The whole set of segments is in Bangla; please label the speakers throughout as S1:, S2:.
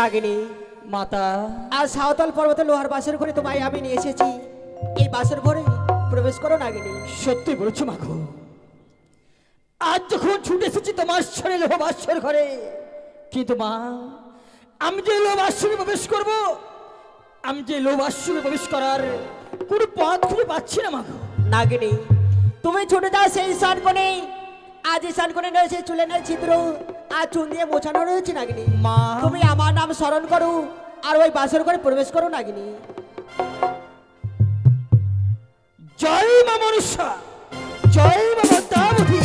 S1: নাগিনী
S2: মাতা
S1: আজ সাঁওতাল পর্বতে লোহার বাসর ঘরে তোমায় আমি নিয়ে এসেছি। এই বাসর ঘরে প্রবেশ করো নাগিনী।
S2: সত্যি বলছো মাগো, আজ যখন ছুটে এসেছি তোমার সরে লোহ বাসর ঘরে, কিন্তু মা আমি যে লোহ বাসরে প্রবেশ করব, আমি যে লোহ বাসরে প্রবেশ করার কোনো পথ খুঁজে পাচ্ছি না মাগো।
S1: নাগিনী তুমি ছুটে যাও সেই স্নান কোণে। আজ স্নান কোণে রয়েছে চুলে নেই ছিদ্র, আর চুন দিয়ে মোছানো রয়েছে নাগিনী।
S2: মা
S1: তুমি আমার নাম স্মরণ করো আর ওই বাসর ঘরে প্রবেশ করো নাগিনী।
S2: জয় মা মনুষ্যা, জয় মা পদ্মাবতী,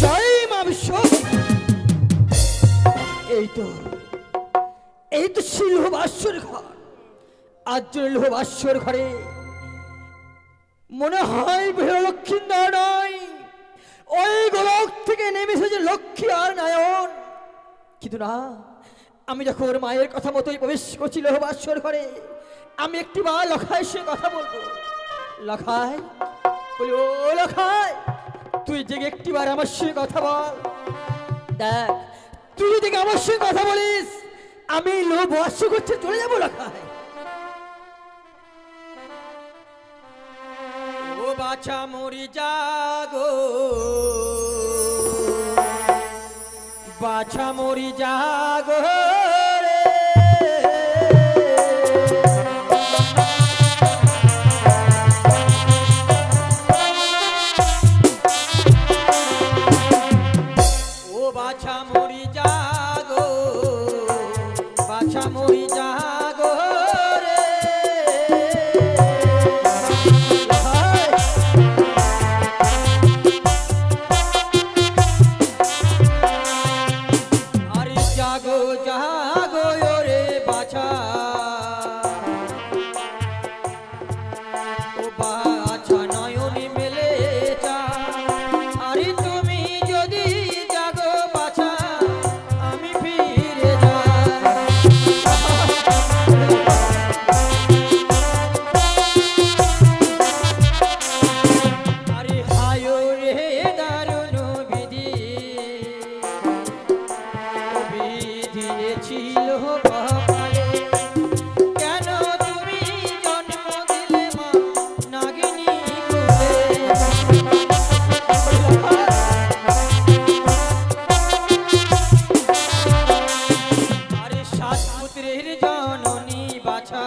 S2: জয় মা বিশ্ব। এই তো সেই লোহ বাসর ঘর। আজ লোহ বাসর ঘরে মনে হয় লক্ষ্মীন্দর নয়, ওই গোলক থেকে নেমে এসেছে লক্ষ্মী আর নারায়ণ। কিন্তু না, আমি যখন মায়ের কথা মতোই প্রবেশ করছি লোহ বাসর ঘরে, আমি একটি বার লখায় সে কথা বলবো। লখায় বলি, ও লখায়, তুই জেগে একটি বার আমার সঙ্গে কথা বল। দেখ, তুই যদি আমার সঙ্গে কথা বলিস, আমি লোহ বাসর করতে চলে যাবো। লখায়, ও বাছা মরি জাগো, বাছা মরি জাগো রে, ও বাছা মরি জাগো, বাছা মরি জাগো রে। আরে জাগো জাগো রে বাছা, ও বাছা নয়নে মেলে যা। আরে তুমি যদি জাগো বাছা, আমি ফিরে যাই। আরে হায় রে দারুণ বিধি, বিধিয়েছিল কপালে, কেন তুমি জন্ম দিলে মা নাগিনী কোলে। আরে সাত পুত্রের জননী বাছা,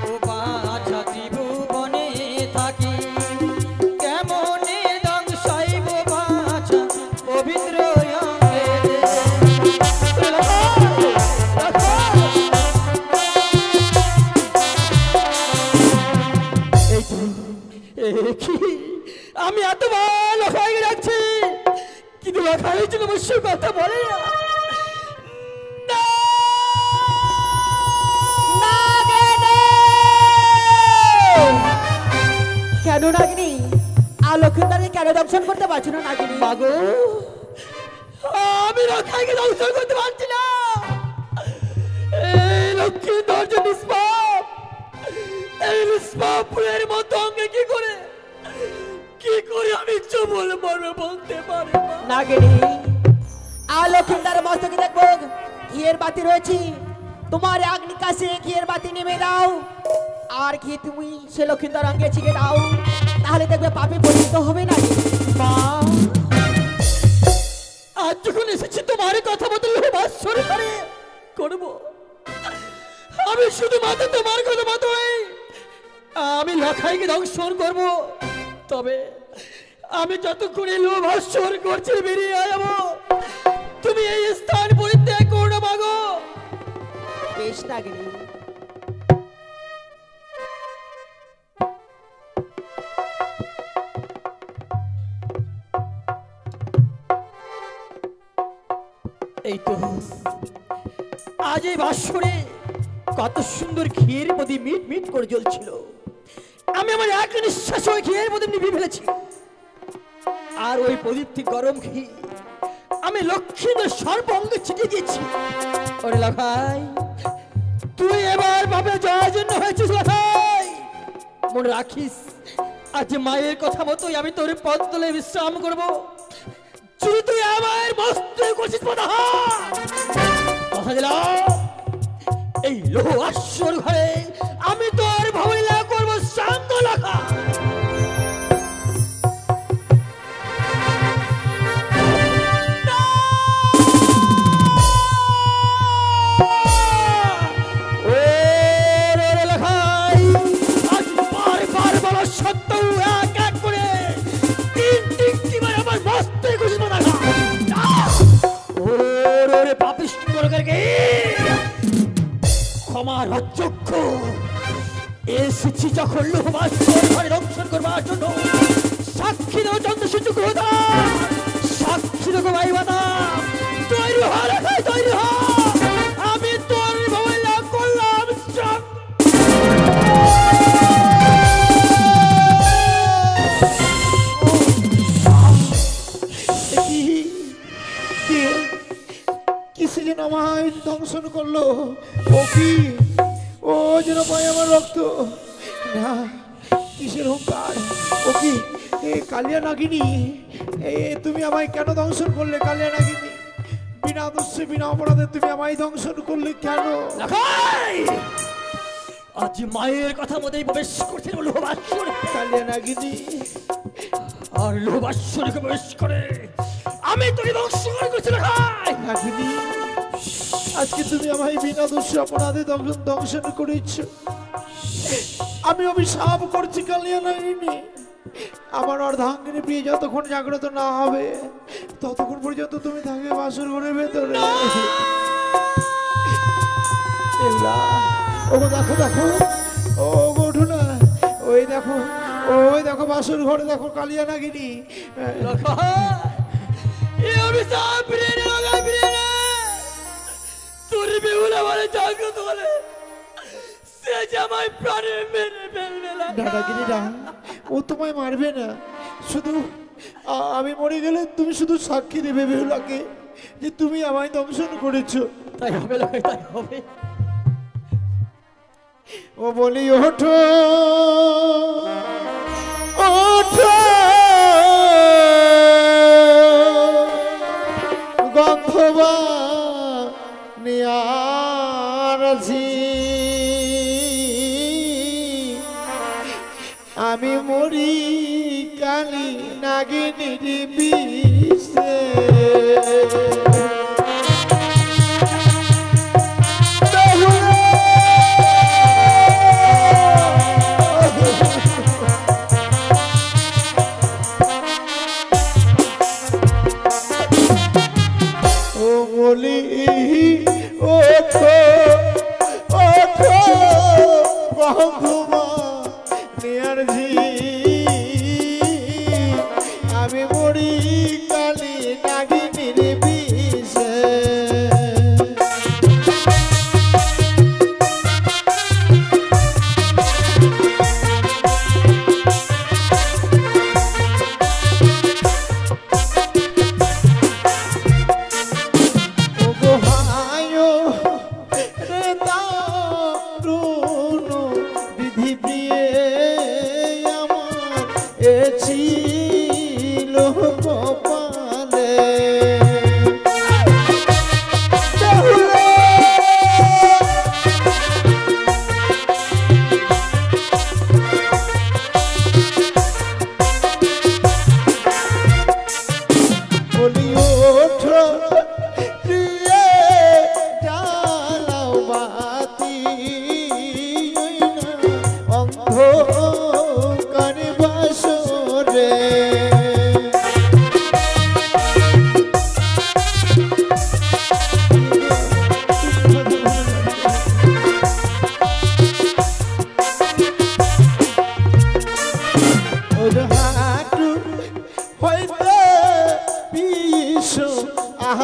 S2: ও বাছা ত্রিভুবনে থাকি, কেমনে দংশাইব বাছা পবিত্র অঙ্গে। আমি এতবার লখাই রাখছি, কিন্তু লখাই জন্য অবশ্যই কথা বলে না।
S1: কেন নাগিনী আর লক্ষ্মীদারকে কেন দর্শন করতে পারছো না নাগিনী?
S2: মাগো, আমি লখাইকে দংশন করতে পারছি না। এই লক্ষ্মী দর্জন নিষ্পাপ, এই নিষ্পাপুরের মতো অঙ্গে কি করে আমি চবল মরবে বলতে পারি না।
S1: নাগিনী আর লক্ষ্মীদার মস্তকে দেখবো ঘিয়ের বাতি রয়েছে, তোমার আগ্নি কাছে ঘিয়ের বাতি নেমে দাও, আর ঘি তুমি সে লক্ষ্মীদার অঙ্গে ছিটে দাও, তাহলে দেখবে পাপে পরিণত হবে না।
S2: মা, আজ যখন এসেছি তোমার কথা মতো লোহ বাসর ঘরে করবো, আমি শুধু মাত্র তোমার কথা মতোই আমি লখাইকে দংশন করব। তবে আমি যতক্ষণে লোহ বাসর করছি বেরিয়ে যাবো, তুমি এই স্থান পরিত্যাগ করো না মাগো।
S1: বেশ নাগিনী।
S2: এই তো আজ এই বাসরে কত সুন্দর ঘিয়ের প্রদীপ মিট মিট করে জ্বলছিল, আমি আমার এক নিঃশ্বাস ওই ঘিয়ের প্রদীপ নিভিয়ে ফেলেছি। আর ওই প্রদীপ থেকে গরম ঘি আমি লক্ষ্মীদের সর্ব অঙ্গে ছিটিয়ে দিয়েছি। ওরে লখাই, তুই এবার ভাবে যাওয়ার জন্য হয়েছিস। লখাই, মনে রাখিস, আজ মায়ের কথা মতোই আমি তোর পদ তলে বিশ্রাম করব। শুধু তুই আমার মস্ত করছিস কথা দিলাম এই লোহ আসর ঘরে আমি তোর ভাবনা করবো শান্ত লেখা। ক্ষমার অযোগ্য এসেছি যখন লোহবাসর ঘরে দংশন করবার জন্য সাক্ষী দেব চন্দ্রসূর্য গ্রহদা সাক্ষী দেব ভাইবাদা তৈরি হ রেখায় তৈরি হ আমি তোর ভাবনা করলাম
S3: কিসে যেন আমায় দংশন করলো ও কি ও যেন পায় আমার রক্ত না কিসের হুঙ্কার ও কি কালিয়া নাগিনী তুমি আমায় কেন দংশন করলে কালিয়া নাগিনী বিনা দোষে বিনা অপরাধে তুমি আমায় দংশন করলে কেন
S2: আজ মায়ের কথা মতেই প্রবেশ করছিল লোহবাসর
S3: কালিয়া নাগিনী
S2: আর লোহবাসরকে প্রবেশ করে আমি তোকে দংশন করছিল
S3: নাগিনী আজকে তুমি আমায় বিনা দোষে অপরাধে দংশন করেছ আমি অভিশাপ করছি কালিয়া নাগিনী আমার অর্ধাঙ্গিনী প্রিয় যতক্ষণ জাগ্রত না হবে ততক্ষণ পর্যন্ত তুমি থাকবে বাসর ঘরের ভেতরে ওগো দেখো দেখো ও ওঠো না ওই দেখো বাসর ঘরে দেখো কালিয়া নাগিনী
S2: তোর বেহুলা বলে জাগ্রত বলে সে জামাই প্রাণে মেরে ফেলবে
S3: দাদাগিরিরা ও তোমায় মারবে না শুধু আমি মরে গেলে তুমি শুধু সাক্ষী দেবে বেহুলাকে যে তুমি আমায় দংশন করেছো
S2: তাই হবে লোকে তাই হবে
S3: ও বলি ওঠো ওঠো গন্ধবা নিয়ারছি আমি মরি কালি নাগিনীর বিষে ও বলি ওঠো ওঠো বন্ধুমা নিয়ারজি আমি মরি কালি নাগিনীর বিষে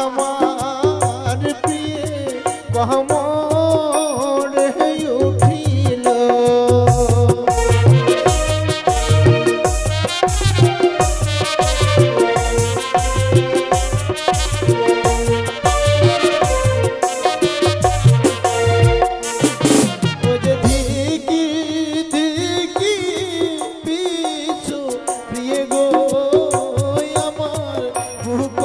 S3: আমার প্রিয় কহমরে উঠিল ও যে ধিকি ধিকি পিছু প্রিয় গো আমার বুক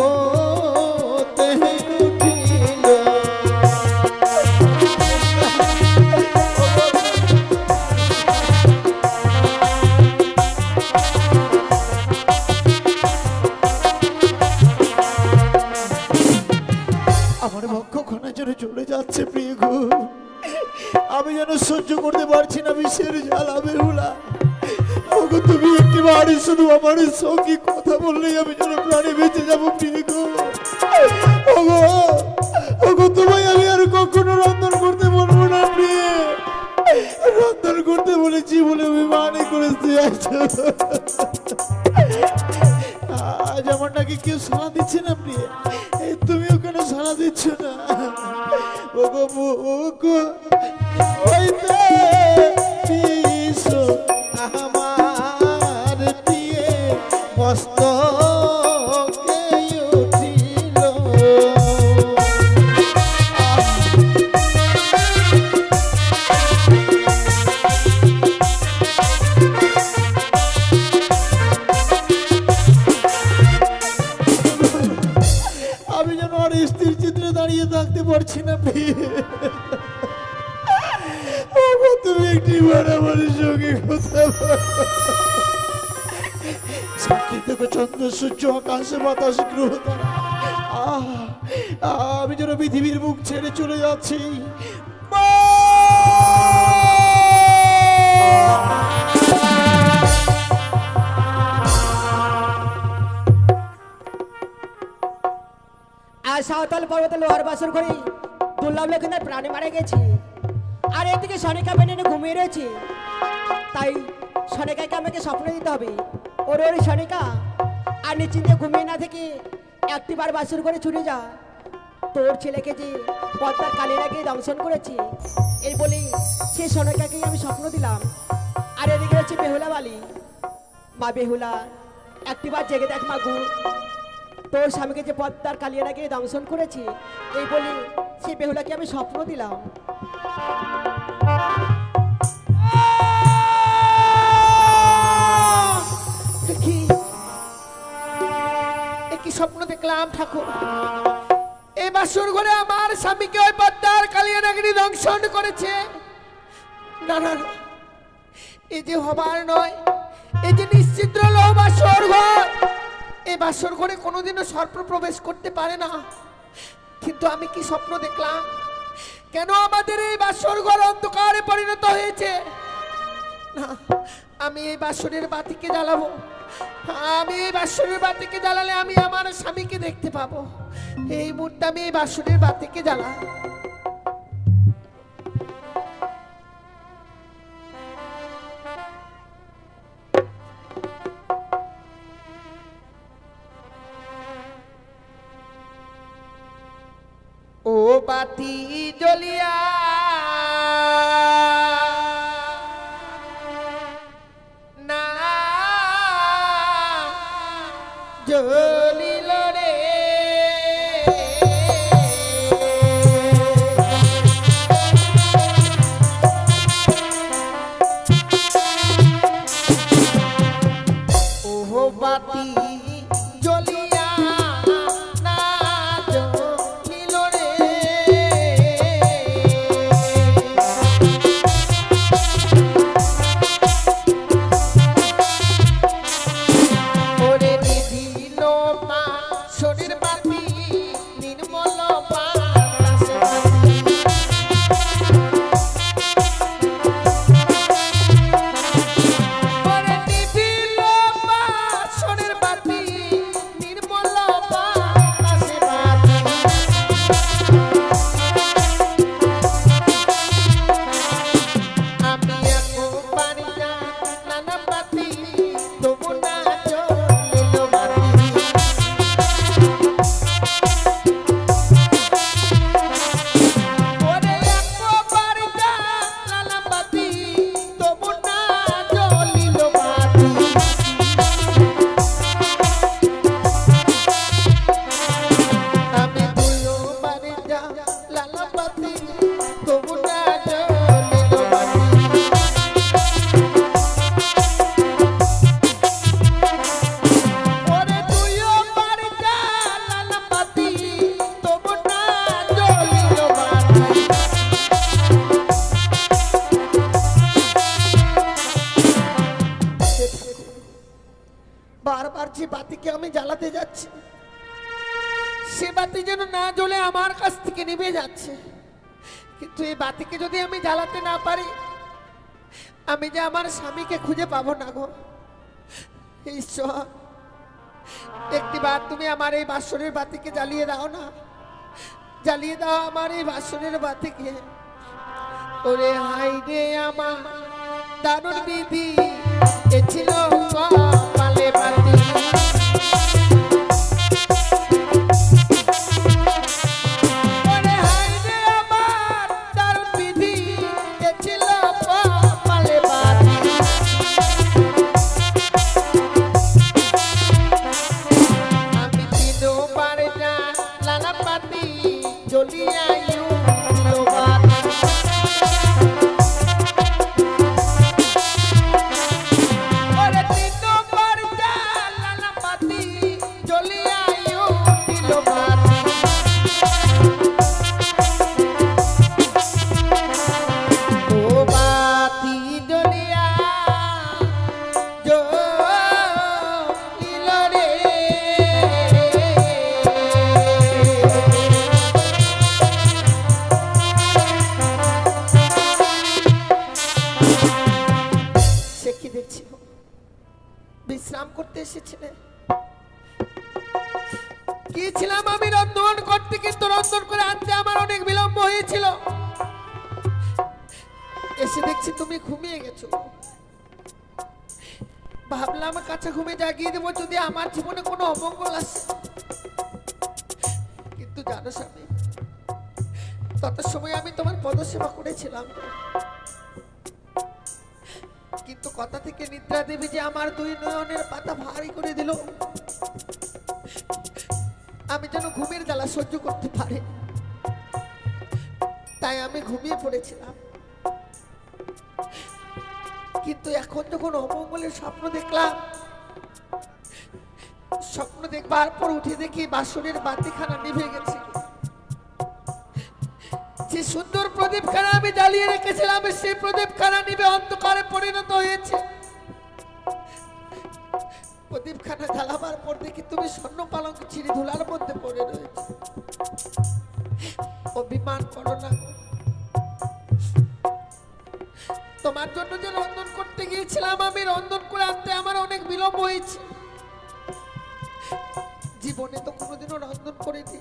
S3: ওগো তুমি একটি বাড়ি শুধু আমার সঙ্গে কথা বললেই আমি যেন প্রাণে বেঁচে যাবো প্রিয় গো। ওগো ওগো তোমায় আমি আর কখনো রন্ধন করতে বলবো না প্রিয়ে, রন্ধন করতে বলেছি বলে অভিমানই করেছি। আজ আমার নাকি কেউ সাড়া দিচ্ছে না প্রিয়ে, তুমিও কেন সাড়া দিচ্ছ না? ওগো ওগো হইতে পিছো আমার প্রিয়ে মস্তকে উঠিল। আমি যেন আর স্ত্রীর চিত্রে দাঁড়িয়ে থাকতে পারছি না প্রিয়ে। ওগো তুমি একটি বার আমার সঙ্গে কথা সাক্ষী থেকে চন্দ্র সূর্য আকাশে বাতাস গ্রহ তারা, আমি যেন পৃথিবীর মুখ ছেড়ে চলে যাচ্ছি।
S1: আর সাঁওতাল পর্বতে লোহার বাসর করে দুর্লভ লক্ষিন্দার প্রাণে মারা গেছে। আর এদিকে সনিকা বেনে ঘুমিয়ে রয়েছে। তাই সনিকাকে আমাকে স্বপ্ন দিতে হবে। ওরে ওরে সনিকা, আর নিশ্চিন্তে ঘুমিয়ে না থেকে একটিবার বাসর করে ছুটে যা। তোর ছেলেকে যে পদ্মার কালির আগে দংশন করেছে, এই বলে সেই সনিকাকে আমি স্বপ্ন দিলাম। আর এদিকে রয়েছে বেহুলা বালি। মা বেহুলা, একটিবার জেগে দেখ মা গু, তোর স্বামীকে যে পদ্মার কালিয়ার আগে দংশন করেছে, এই বলে সেই বেহুলাকে আমি স্বপ্ন দিলাম।
S2: কি স্বপ্ন দেখলাম ঠাকুর? এই বাসর ঘরে আমার স্বামীকে ওই পদ্মার কালিয়ানাগিনী দংশন করেছে। না না না, এই যে হবার নয়, এই যে নিশ্চিদ্র লোহ বাসর ঘর, এই বাসর ঘরে কোনোদিনও সর্প প্রবেশ করতে পারে না। কিন্তু আমি কি স্বপ্ন দেখলাম? কেন আমাদের এই বাসর ঘর অন্ধকারে পরিণত হয়েছে? না, আমি এই বাসরের বাতিকে জ্বালাবো। আমি এই বাসরের বাতিকে জ্বালালে আমি আমার স্বামীকে দেখতে পাবো। এই মুহূর্তে আমি এই বাসরের বাতিকে জ্বালাই। ও বাতি জ্বলিয়া না জ্বলিল রে, ও বাতি জ্বলিয়া না জ্বলিল রে, ওরে নিভিল মা শরীর বাতি নির্মল বাতাসে বাতি, ওরে নিভিল মা শরীর বাতি নির্মল বাতাসে বাতি, আমি একবার না নানা বাতি তবু না জ্বলিল বাতি, ওরে একবার না নানা বাতি তবু না জ্বলিল বাতি, আমি দুইবার যা লালা বাতি তবু না জ্বলিল বাতি, ওরে দুইবার যা লালা বাতি তবু না জ্বলিল বাতি, বারবার যে বাতিকে আমি জ্বালাতে যাচ্ছি, সে বাতি যেন না জ্বলে আমার কাছ থেকে নিভে যাচ্ছে। কিন্তু এই বাতিকে যদি আমি জ্বালাতে না পারি, আমি যে আমার স্বামীকে খুঁজে পাবো না গো।
S3: ঈশ্বর, একটিবার তুমি আমার এই বাসনের বাতিকে জ্বালিয়ে দাও না, জ্বালিয়ে দাও আমার এই বাসনের বাতিকে। ওরে হাই রে আমার দারুণ বিধি, এ ছিল কপালে বাতি। ওরে হাই রে আমার দারুণ বিধি, এ ছিল কপালে বাতি। আমি তিনবার জ্বালানা বাতি, জ্বলিয়া উঠিল বাতি। ওরে তিনবার জ্বালানা বাতি, জ্বলিয়া উঠিল বাতি। ও বাতি জ্বলিয়া জ্বলিল রে। সে কি দেখছি, বিশ্রাম করতে এসেছিলে? গিয়েছিলাম আমি রন্ধন করতে, কিন্তু রন্ধন করে আনতে আমার অনেক বিলম্ব হয়েছিল। এসে দেখছি তুমি ঘুমিয়ে গেছো। ভাবলাম কাছে ঘুমে জাগিয়ে দেবো যদি আমার জীবনে কোনো অমঙ্গল আসে, কিন্তু জানো স্বামী, তত সময় আমি তোমার পদসেবা করেছিলাম, কিন্তু কথা থেকে নিদ্রা দেবী যে আমার দুই নয়নের পাতা ভারী করে দিল। আমি যেন ঘুমের জ্বালা সহ্য করতে পারি, তাই আমি ঘুমিয়ে পড়েছিলাম। কিন্তু এখন যখন অমঙ্গলের স্বপ্ন দেখলাম, স্বপ্ন দেখবার পর উঠে দেখি বাসনের বাতিখানা নিভে গেছে। যে সুন্দর প্রদীপখানা আমি জ্বালিয়ে রেখেছিলাম, সেই প্রদীপখানা নিভে অন্ধকারে পরিণত হয়েছে। প্রদীপখানা জ্বালাবার পর দেখি তুমি স্বর্ণ পালঙ্ক ছিঁড়ে ধুলার মধ্যে পড়ে রয়েছে। অভিমান করো না, তোমার জন্য যে রন্ধন করতে গিয়েছিলাম, আমি রন্ধন করে আনতে আমার অনেক বিলম্ব হয়েছে। জীবনে তো কোনোদিনও রন্ধন করিনি,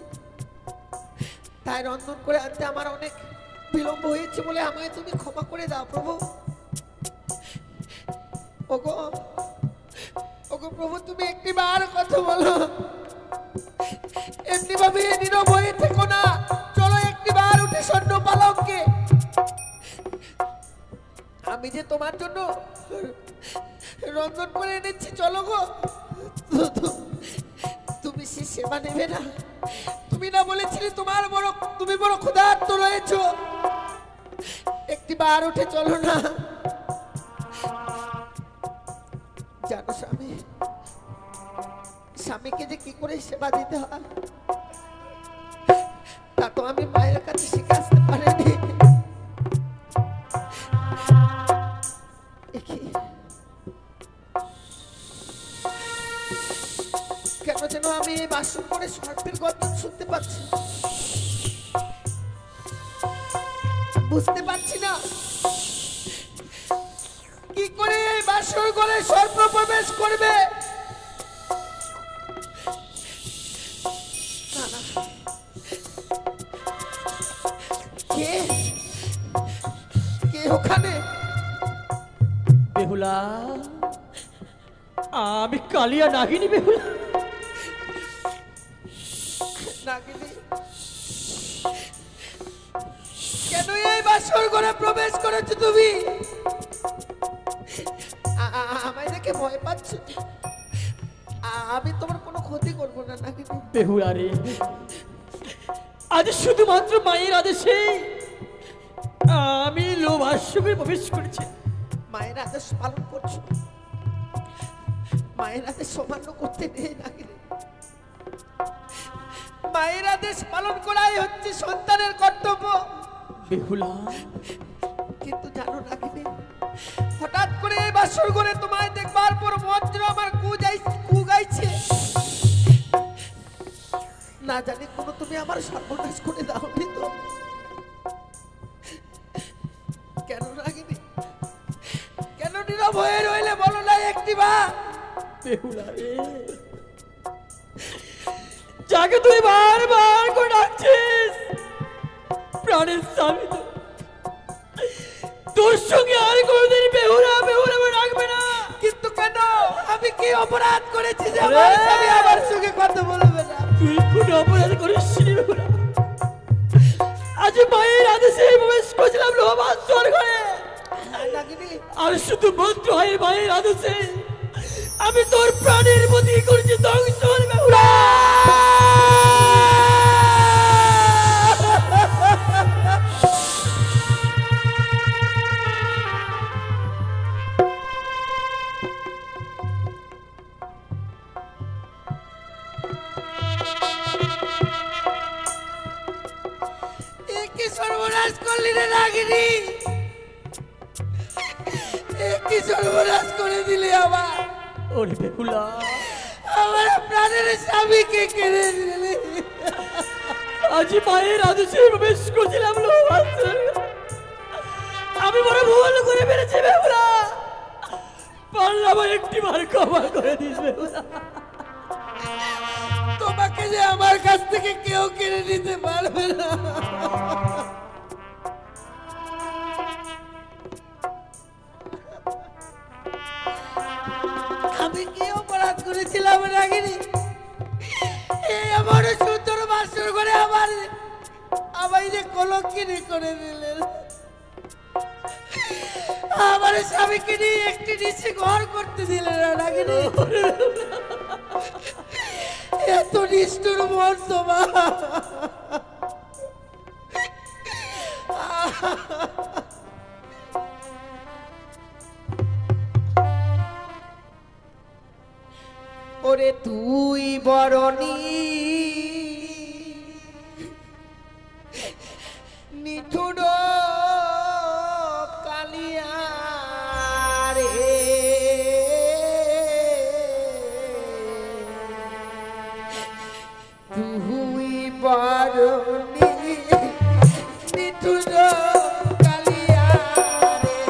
S3: তাই রন্ধন করে আনতে আমার অনেক বিলম্ব হয়েছে বলে আমায় তুমি ক্ষমা করে দাও প্রভু। ওগো ওগো প্রভু, তুমি একটিবার কথা বলো, এমনি ভাবে নীরব হয়ে থেকো না। চলো একটিবার উঠে স্বর্ণ পালঙ্কে, আমি যে তোমার জন্য রন্ধন করে এনেছি, চলো গো। তুমি সে সেবা নেবে না? তুমি না বলেছিলে তুমি বড় ক্ষুধার্ত রয়েছো? একটিবার উঠে চলো না। জানো স্বামী, স্বামীকে যে কি করে সেবা দিতে হয় তা তো আমি মায়ের কাছে শিখে আসতে পারিনি। কেন যেন আমি এই বাসন করে সর্পের গর্জন শুনতে পাচ্ছি, বুঝতে পারছি না কি করে এই বাসন করে সর্প প্রবেশ করবে। কে কে ওখানে?
S2: বেহুলা, আমি কালিয়া নাগিনী বেহুলা।
S3: নাগিনী, কেন এই বাসর ঘরে প্রবেশ করেছো তুমি? আমায় দেখে ভয় পাচ্ছ? আমি তোমার কোনো ক্ষতি করবো না নাগিনী।
S2: বেহুলা রে, আজ শুধুমাত্র মায়ের আদেশে আমি লোভাশ্রমে প্রবেশ করেছি।
S3: মায়ের আদেশ পালন করছো, মায়ের আদেশ অমান্য করতে নেই নাগিনী। মায়ের আদেশ পালন করাই হচ্ছে সন্তানের কর্তব্য।
S2: বেহুলা,
S3: কিন্তু জানো নাগিনী, হঠাৎ করে এই বাসর ঘরে তোমায় দেখবার পর মন্ত্র আমার কু গাইছে। না জানি কোনো তুমি আমার সর্বনাশ করে দাওনি তো? কেন নাগিনী, কেন নীরব হয়ে রইলে বলো না একটিবার?
S2: বেহুলা রে, যাকে তুই বারবার করে ডাকছিস, প্রাণের স্বামী তো, তোর সঙ্গে আর কোনোদিন বেহুলা বেহুলা বলে ডাকবে না।
S1: কিন্তু কেন? আমি কি অপরাধ করেছি যে আমার স্বামী আমার সঙ্গে কথা বলবে না?
S2: তুই কোনো অপরাধ করিস নি বেহুলা। আজ মায়ের আদেশে প্রবেশ করেছিলাম লোহবাসর ঘরে, আর শুধু বন্ধু হয় মায়ের আদেশে আমি তোর প্রাণের প্রতি করেছি ধ্বংসন বেহুলা।
S1: কি সর্বনাশ করলি রে নাগিনী, কি সর্বনাশ করে দিলি আমার।
S2: ওরে বেহুলা,
S1: আমার প্রাণের স্বামীকে কেড়ে নিলি।
S2: আজ মায়ের আদেশে প্রবেশ করেছিলাম লোহবাসর ঘরে, আমি বড় ভুল করে ফেলেছি বেহুলা। পারলে আমার একটি বার ক্ষমা করে দিস বেহুলা।
S1: তোমাকে যে আমার কাছ থেকে কেউ কেড়ে নিতে পারবে না। আমি কি অপরাধ করেছিলাম রাগিনী? এই আমার সুন্দর বাসর করে আমায় যে কলঙ্কিনী করে দিলেন। আমার স্বামীকে নিয়ে একটি নিচে ঘর করতে দিলেন না রাগিনী। এত নিষ্ঠুর মন তোমার। ওরে তুই বরণী নিঠুর কালিয়া রে, তুই বরণী নিঠুর কালিয়া রে।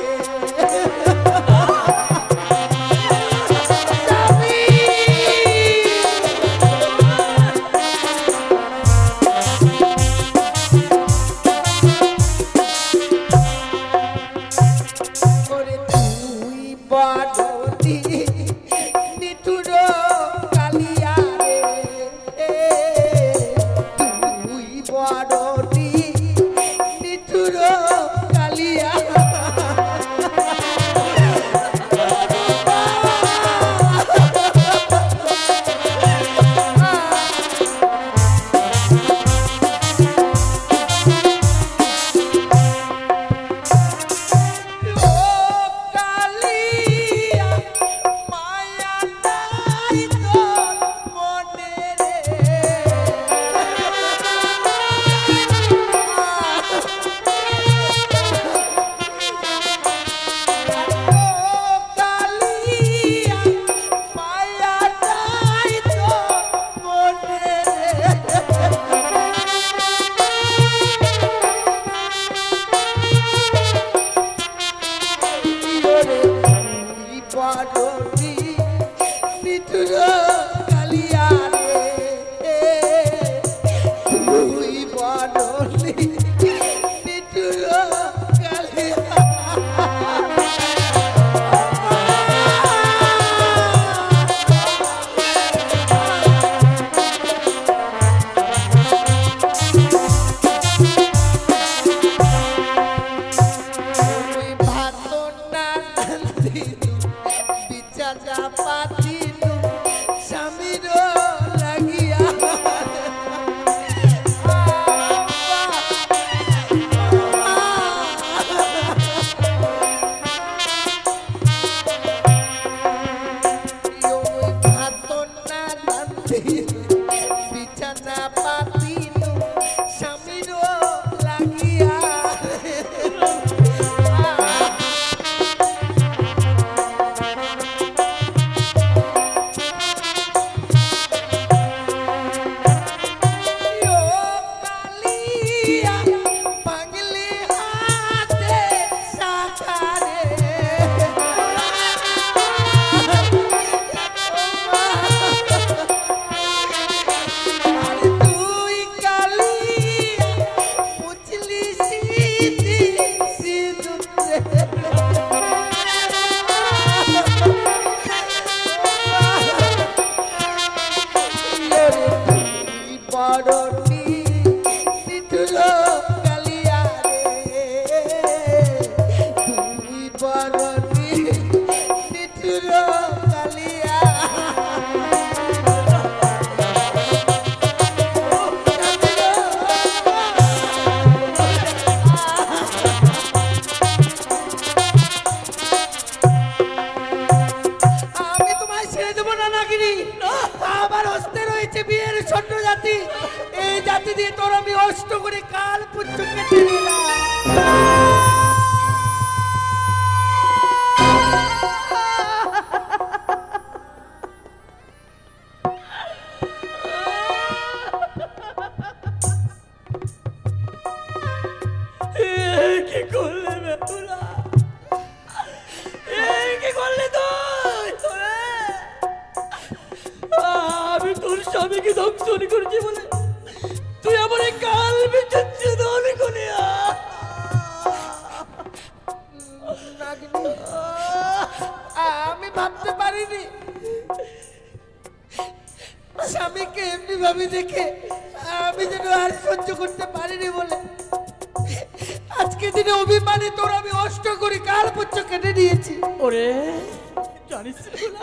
S4: না নাগিনি, আমার হস্তে রয়েছে বিয়ের ছোট জাতি। এই জাতি দিয়ে তোর আমি অষ্ট করে কাল পুচ্ছ কেটে দিলাম।
S2: কি করলে বেহুলা? কি করলে তুই? আমি তোর স্বামীকে ধ্বংসন করেছি বলে তুই আমার এই কাল বিচ্ছেদ দল করে
S4: নাগিনি, আমি ভাবতে পারিনি স্বামীকে এমনি ভাবে দেখে আমি যেন আর সহ্য করতে পারিনি বলে আজকে দিনে অভিমানে তোর আমি অষ্ট করে কাল পুচ্ছ কেটে দিয়েছি।
S2: ওরে জানিস না,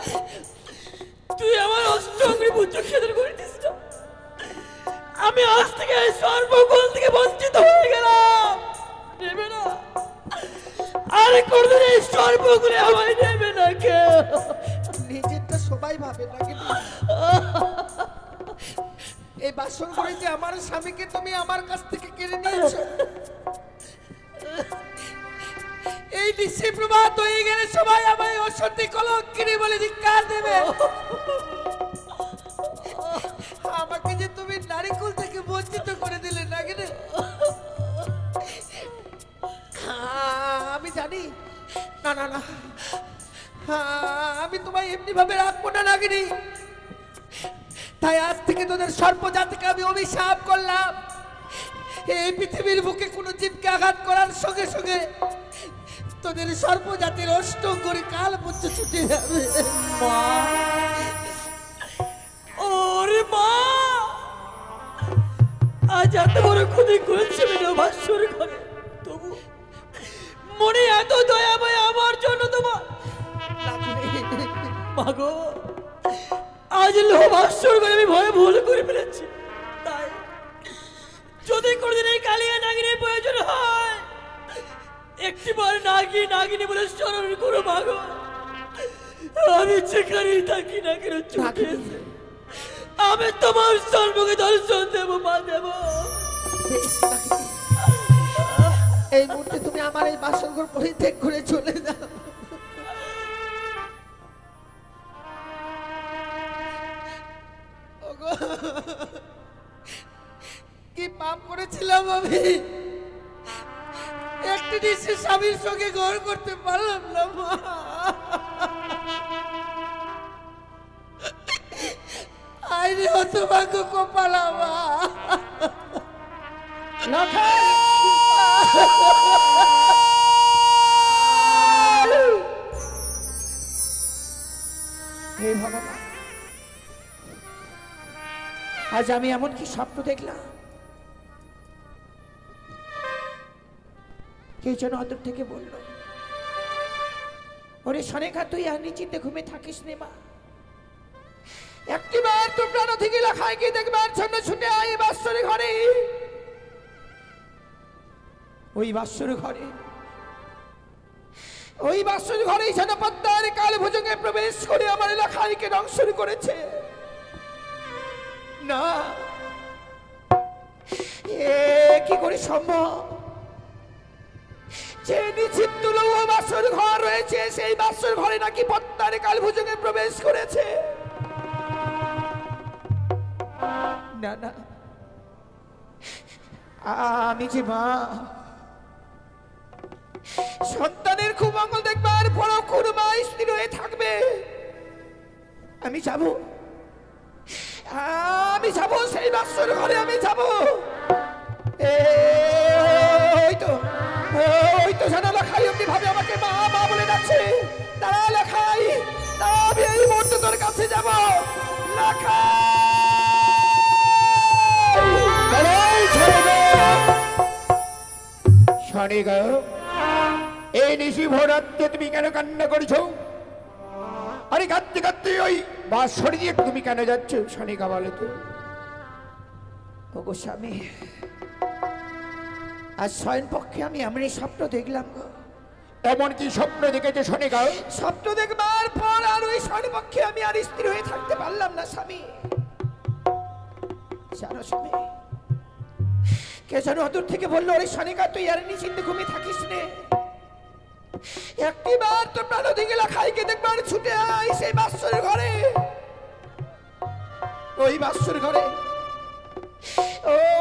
S2: তুই আমার অষ্টগ্রী পুত্র খেদর করে দিস না। আমি আজ থেকে সর্বগুণ থেকে বঞ্চিত হয়ে গেলাম। নেবে না আর কোনদিন এই সর্বগুণে আমায় নেবে না কেউ।
S4: নিজেরটা সবাই ভাবে নাকি? এই বাসন করে যে আমার স্বামীকে তুমি আমার কাছ থেকে কেড়ে নিয়েছো, এই দৃশ্যে প্রভাত হয়ে গেলে সবাই আমায় অসত্যি কলঙ্কিনী বলে ধিক্কার দেবে। আমাকে যে তুমি নারীকুল থেকে বঞ্চিত করে দিলে নাকি রে? আমি জানি না না না, আমি তোমায় এমনি ভাবে রাখবো না নাগিনি। তাই আজ থেকে তোদের সর্বজাতিকে আমি অভিশাপ করলাম, এই পৃথিবীর বুকে কোনো জীবকে আঘাত করার সঙ্গে সঙ্গে তোদের সর্বজাতির অষ্টম করে কাল পুচ্ছ ছুটে যাবে।
S2: মা, ওরে মা, আজ এত বড় ক্ষতি করেছে ভাস্বর ঘরে, তবু মনে এত দয়া পায় আমার জন্য তোমার। মাগো, আজ ভাস্বর ঘরে আমি ভয়ে ভুল করে ফেলেছি। তাই যদি কোনদিন এই কালিয়া নাগিনীর প্রয়োজন হয়, একটিবার নাগি নাগিনী বলে স্মরণ করো মাগো। আমি যেখানেই থাকি না কেন চোখে আমি তোমার সর্বকে দর্শন দেবো, মা দেব।
S4: এই মুহূর্তে তুমি আমার এই বাসনঘর পরিত্যাগ করে চলে যাও। ওগো, কি পাপ করেছিলাম আমি? একটি নিঃশ্বাস স্বামীর সঙ্গে ঘর করতে পারলাম না মা। আইরে হতভাগ্য কপাল আমার।
S3: হে ভগবান, আজ আমি এমন কি স্বপ্ন দেখলাম? কে যেন অদূর থেকে বলল, ওরে সনেখা, তুই আর নিশ্চিন্তে ঘুমে থাকিস নে মা। একটিবার তোর প্রাণ থেকে লেখায় কি দেখবার জন্য ছুটে আয় বাৎসরে ঘরে। ওই বাৎসর ঘরে, ওই বাৎসর ঘরেই যেন পদ্মার কাল ভুজঙ্গে প্রবেশ করে আমার লেখাইকে ধ্বংসন করেছে। না, এ কি করে সম্ভব? যে নিশ্চিত বাৎসর ঘর রয়েছে, সেই বাৎসর ঘরে নাকি পদ্মার কাল ভুজঙ্গে প্রবেশ করেছে। না না, আমি যে মা, সন্তানের খুব মঙ্গল দেখবার বড় কোন মা স্থির হয়ে থাকবে? আমি যাব, আমি যাব সেই বাৎসর ঘরে, আমি যাব। ওই তো, ওই তো জানা লেখাই অমনি ভাবে আমাকে মা মা বলে ডাকছে। তারা লেখাই, আমি এই মুহূর্তে তোর কাছে যাব। শনি গো, এই নিশি ভোরাতে তুমি কেন কান্না করছো? আরে কাঁদতে কাঁদতে ওই বাঁশড়ি দিয়ে তুমি কেন যাচ্ছ? শনিকা বলো তো। ওগো স্বামী, আজ শয়ন পক্ষে আমি এমনই স্বপ্ন দেখলাম গো। এমন কি স্বপ্ন দেখেছে শোনেগা?
S4: স্বপ্ন দেখবার পর আর ওই স্বর্ণপক্ষে আমি আর স্থির হয়ে থাকতে পারলাম না স্বামী। জানো স্বামী, কে যেন অদূর থেকে বললো, ওই শনিকা তুই আর নিশ্চিন্তে ঘুমিয়ে থাকিস নে, একটিবার তোমরা নদী গেলা খাইকে দেখবার ছুটে আই সেই বাসরের ঘরে। ওই বাসর ঘরে,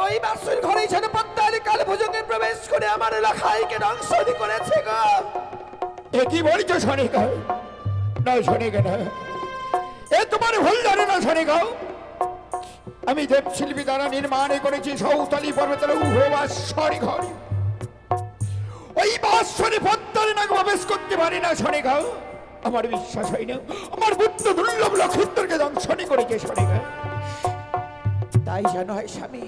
S4: ওই বাসর ঘরে যেন পদ্মার কাল ভোজনে প্রবেশ করে আমার এলাকাইকে ধ্বংস করেছে গো।
S3: এ কি বলছো শোনেগা? না শোনেগা না, এ তোমার ভুল জানে না শোনেগা। আমি দেবশিল্পী দ্বারা নির্মাণ করেছি সৌতালি পর্বতের বাসর ঘর। ওই বাসরে পদ্মারে না প্রবেশ করতে পারি না শোনেগা। আমার বিশ্বাস হয় না, আমার বুদ্ধ দুর্লভ লক্ষিত্রকে ধ্বংসনি করেছে শোনেগা।
S4: তাই যেন হয় স্বামী,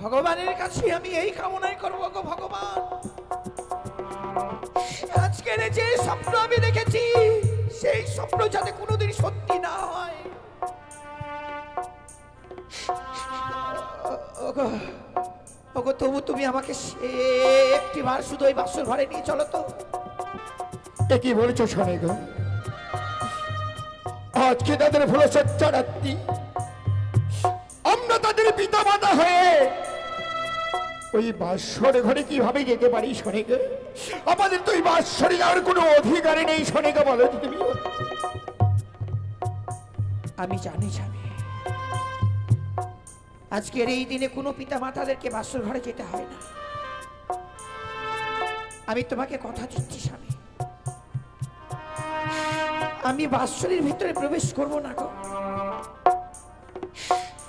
S4: ভগবানের কাছে আমি এই কামনাই করবো গো ভগবান, আজকের যে স্বপ্ন আমি দেখেছি সেই স্বপ্ন যাতে কোনোদিন সত্যি না হয়। ওগো ওগো, তবু তুমি আমাকে একটিবার শুধু ওই বাসর ঘরে নিয়ে চলো তো।
S3: এ কি বলছো শোনেগা? আজকে তাদের ফুলসজ্জা রাত্রি, আমরা তাদের পিতা মাতা হয়ে ওই বাসর ঘরে কিভাবে যেতে পারি শোনেগা? আমাদের তো ওই বাসরে যাওয়ার কোনো অধিকারই নেই শোনেগা, বলো তো তুমি।
S4: আমি জানি স্বামী, আজকের এই দিনে কোনো পিতা মাতাদেরকে বাসর ঘরে যেতে হয় না। আমি তোমাকে কথা দিচ্ছি স্বামী, আমি বাসরের ভিতরে প্রবেশ করব না গো।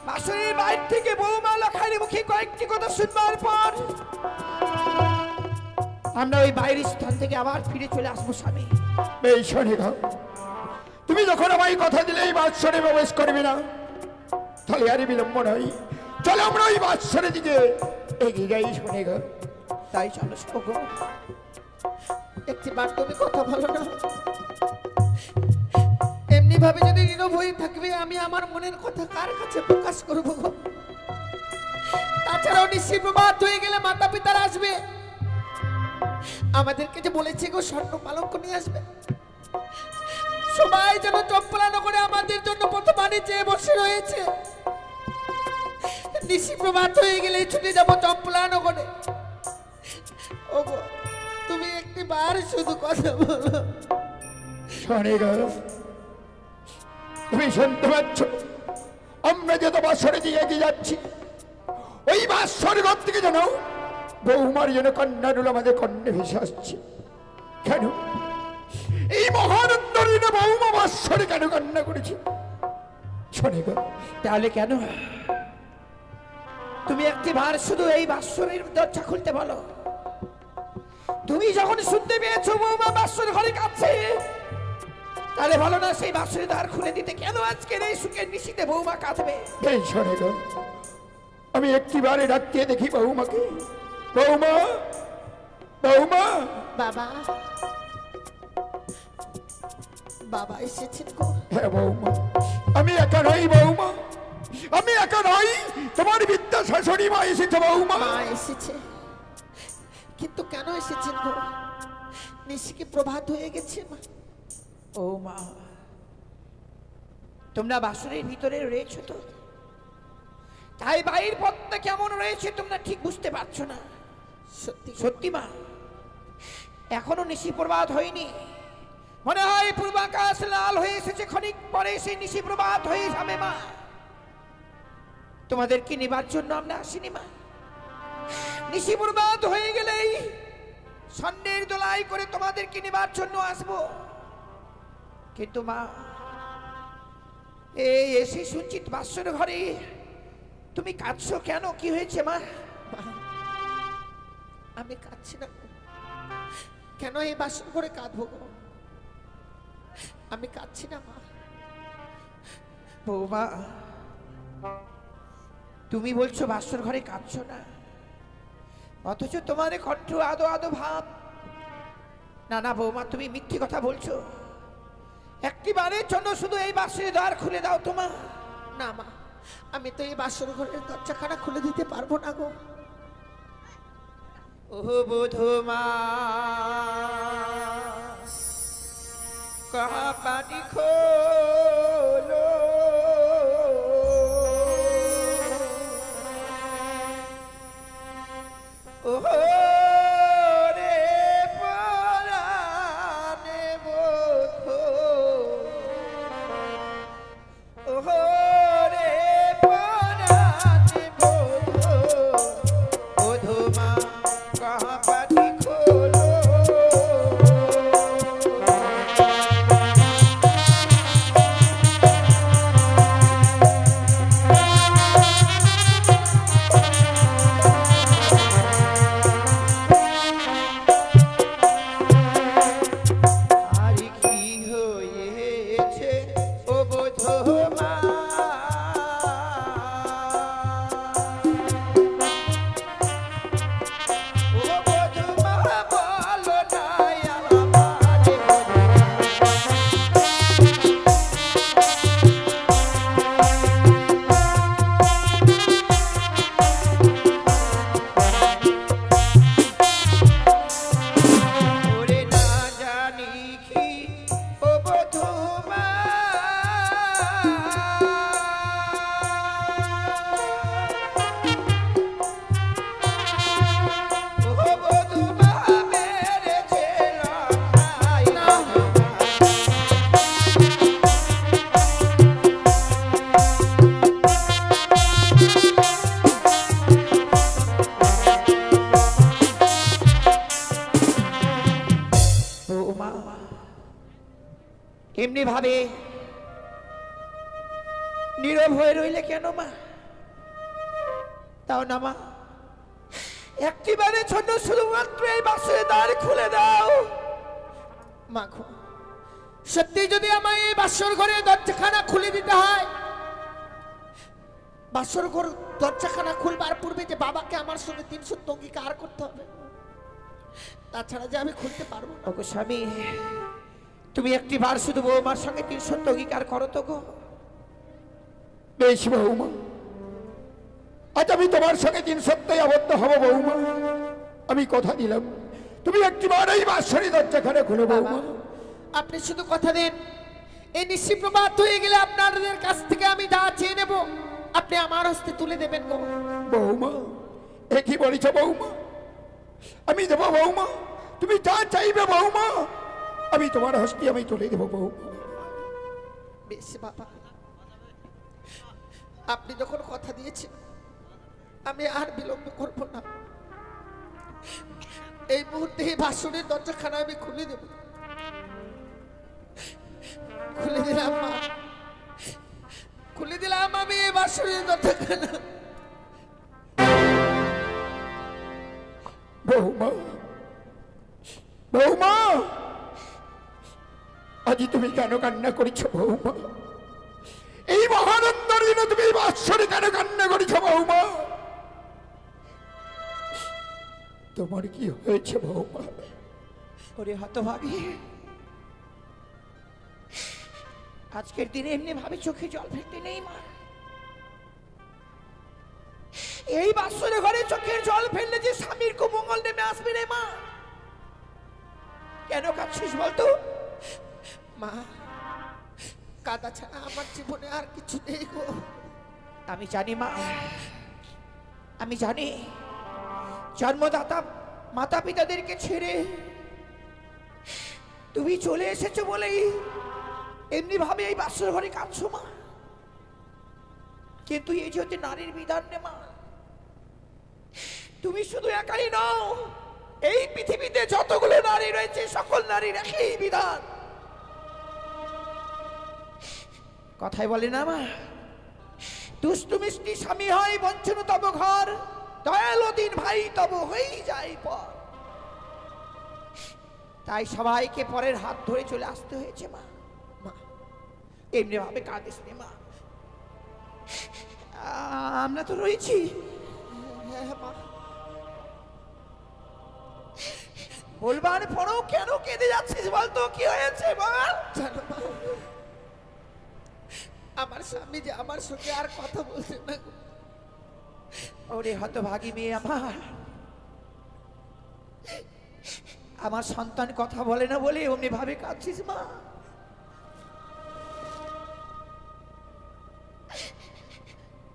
S4: বাসরের বাইরে থেকে বৌমা লখাইয়ের মুখে কয়েকটি কথা শুনবার পর আমরা ওই বাইরের স্থান থেকে আবার ফিরে চলে আসবো স্বামী।
S3: এই শোনেগা, তুমি যখন আমায় কথা দিলে এই বাসরে প্রবেশ করবে না, তাহলে আর বিলম্ব নয়, চলো আমরা ওই বাসরের দিকে এগিয়ে যাই শোনেগা।
S4: তাই চলো গো, একটিবার তুমি কথা বলো না। এমনি ভাবে যদি নীরব হয়ে থাকবে, আমি আমার মনের কথা কার কাছে প্রকাশ করবো গো? তাছাড়াও নিশ্চিত প্রভাত হয়ে গেলে মাতা পিতারা আসবে, আমাদেরকে যে বলেছে গো স্বর্ণ পালঙ্ক নিয়ে আসবে, সবাই যেন চম্পলানো করে আমাদের জন্য প্রথমানে চেয়ে বসে রয়েছে। নিশি প্রভাত হয়ে গেলে ছুটে যাবো চম্পলানো করে। ওগো, তুমি একটিবার শুধু কথা বলো।
S3: শোনেগা, তুমি শুনতে পাচ্ছ? আমরা যত বাসরে দিয়ে এগিয়ে যাচ্ছি, ওই বাসর ঘর থেকে যেন বৌমার যেন কন্যারুল আমাদের কন্যা ভেসে আসছে। কেন এই মহানন্দরীনে বৌমা বাসরে কেন কান্না করেছে শোনেগা?
S4: তাহলে কেন? তুমি একটিবার শুধু এই বাসরের দরজা খুলতে বলো। তুমি যখন শুনতে পেয়েছো বৌমা বাসর ঘরে কাঁদছে, তাহলে বলো না সেই বাসরের দ্বার খুলে দিতে। কেন আজকের এই সুখের নিশিতে বৌমা কাঁদবে?
S3: এই শোনেগা, আমি একটিবারে ডাকতে দেখি বৌমাকে। বৌমা, বৌমা।
S1: বাবা, বাবা এসেছেন গো।
S3: হ্যাঁ বৌমা, আমি একা নই বৌমা, আমি একা নই, তোমার বিদ্যা শাশুড়ি মা এসেছে বৌমা।
S1: মা এসেছে, কিন্তু কেন এসেছেন গো? নিশিকে প্রভাত হয়ে গেছে মা।
S4: ও মা, তোমরা বাসরের ভিতরে রয়েছো তো, তাই বাইরের পথটা কেমন রয়েছে তোমরা ঠিক বুঝতে পারছো না।
S1: সত্যি
S4: সত্যি মা, এখনো নিশি প্রভাত হয়নি। মনে হয় পূর্বাকাশ লাল হয়ে এসেছে, ক্ষণিক পরে সেই নিশি প্রভাত হয়ে যাবে মা। তোমাদেরকে নেবার জন্য আমরা আসিনি মা। নিশি প্রভাত হয়ে গেলেই স্বর্ণের দোলাই করে তোমাদেরকে নেবার জন্য আসবো। কিন্তু মা, এই এসে শুনছি বাসর ঘরে তুমি কাঁদছো কেন? কি হয়েছে মা?
S1: আমি কাঁদছি না। কেন এই বাসন করে কাঁদবো গো? আমি কাঁদছি না মা।
S4: বৌমা, তুমি বলছো বাসর ঘরে কাঁদছো না, অথচ তোমার কণ্ঠ আদো আদো ভাব। না না বৌমা, তুমি মিথ্যে কথা বলছো। একটিবারের জন্য শুধু এই বাসের দ্বার খুলে দাও তোমা।
S1: না মা, আমি তো এই বাসর ঘরের দরজাখানা খুলে দিতে পারবো না গো।
S4: ও বধূমা कहाँ पानी खोलो ओहो रे पराने बोधो ओहो रे पराने बोधो बोधो माँ कहाँ पानी खोलो এমনি ভাবে নীরব হয়ে রইলে কেন মা? তাও না মা, একটিবারের জন্য শুধুমাত্র এই বাসের দ্বার খুলে দাও মা গো। সত্যি যদি আমায় এই বাসর ঘরে দরজাখানা খুলে দিতে হয়, বাসর ঘর দরজাখানা খুলবার পূর্বে যে বাবাকে আমার সঙ্গে ৩০০ অঙ্গীকার করতে হবে, তাছাড়া যে আমি খুলতে পারবো না গো স্বামী। তুমি একটি বার শুধু বৌমার সঙ্গে ৩০০ অঙ্গীকার করো তো গো।
S3: বেশ বৌমা, আজ আমি তোমার সঙ্গে ৩০০ আবদ্ধ হব বৌমা। আমি কথা দিলাম তুমি একটিবার এই বাঁশরি দরজাখানে খুলে বৌমা।
S4: আপনি শুধু কথা দেন, এই নিশি প্রভাত হয়ে গেলে আপনাদের কাছ থেকে আমি যা চেয়ে নেব আপনি আমার হস্তে তুলে দেবেন গো।
S3: বৌমা এ কি বলিছ বৌমা? আমি দেবো বৌমা, তুমি যা চাইবে বৌমা আমি তোমার হস্তে আমি তুলে দেবো বৌমা।
S4: বেশ বাবা, আপনি যখন কথা দিয়েছেন আমি আর বিলম্ব করব না। এই মুহূর্তে এই বাসনের দরজাখানা আমি খুলে দেব। খুলে দিলাম মা, খুলে দিলাম আমি এই বাসনের দরজাখানা।
S3: বৌমা বৌমা, আজি তুমি কেন কান্না করেছ বৌমা? এই মহানন্দের দিনে তুমি বাৎসরে কেন কান্না করেছ বৌমা? তোমার কি হয়েছে বৌমা?
S4: ওরে হতভাগী, আজকের দিনে এমনি ভাবে চোখে জল ফেলতে নেই মা। এই বাসরে ঘরে চোখের জল ফেললে যে স্বামীর কুমঙ্গল নেমে আসবে রে মা। কেন কাঁদছিস বলতো মা? কাদা ছাড়া আমার জীবনে আর কিছু নেই গো। আমি জানি মা, আমি জানি জন্মদাতা মাতা পিতাদেরকে ছেড়ে তুমি চলে এসেছো বলেই এমনি ভাবে এই বাসর ঘরে কাঁদছো মা। কিন্তু এই যে হচ্ছে নারীর বিধান রে মা, তুমি শুধু একাই নও, এই পৃথিবীতে যতগুলো নারী রয়েছে সকল নারীর একই বিধান। কথাই বলে না মা, দুষ্টু মিষ্টি স্বামী হয় বঞ্চন তব ঘর, দয়ালু দিন ভাই তব হই যায় পর। তাই সবাইকে পরের হাত ধরে চলে আসতে হয়েছে মা। মা এমনি ভাবে কাঁদিস নে মা, আমরা তো রয়েছি। মা বলবার পরেও কেন কেঁদে যাচ্ছিস বলতো? কি হয়েছে বল? জানো মা, আমার স্বামী যে আমার সঙ্গে আর কথা বলছে না। ওরে হতভাগী মেয়ে আমার, আমার সন্তান কথা বলে না বলে অমনি ভাবে কাঁদছিস মা?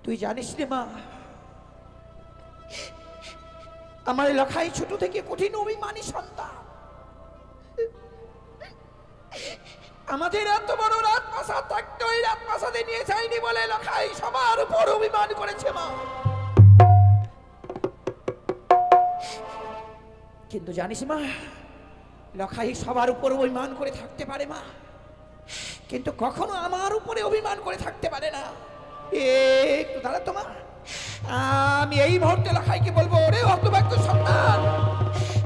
S4: তুই জানিস রে মা, আমার লখাই ছোট থেকে কঠিন অভিমানী সন্তান। আমাদের এত বড় রাজপ্রাসাদ থাকতে ওই রাজপ্রাসাদে নিয়ে যায়নি বলে লখাই সবার উপর অভিমান করেছে মা। কিন্তু জানিস মা, লখাই সবার উপর অভিমান করে থাকতে পারে মা, কিন্তু কখনো আমার উপরে অভিমান করে থাকতে পারে না। একটু দাঁড়া তোমা, আমি এই মুহূর্তে লখাইকে বলবো, ওরে হতভাগ্য সন্তান,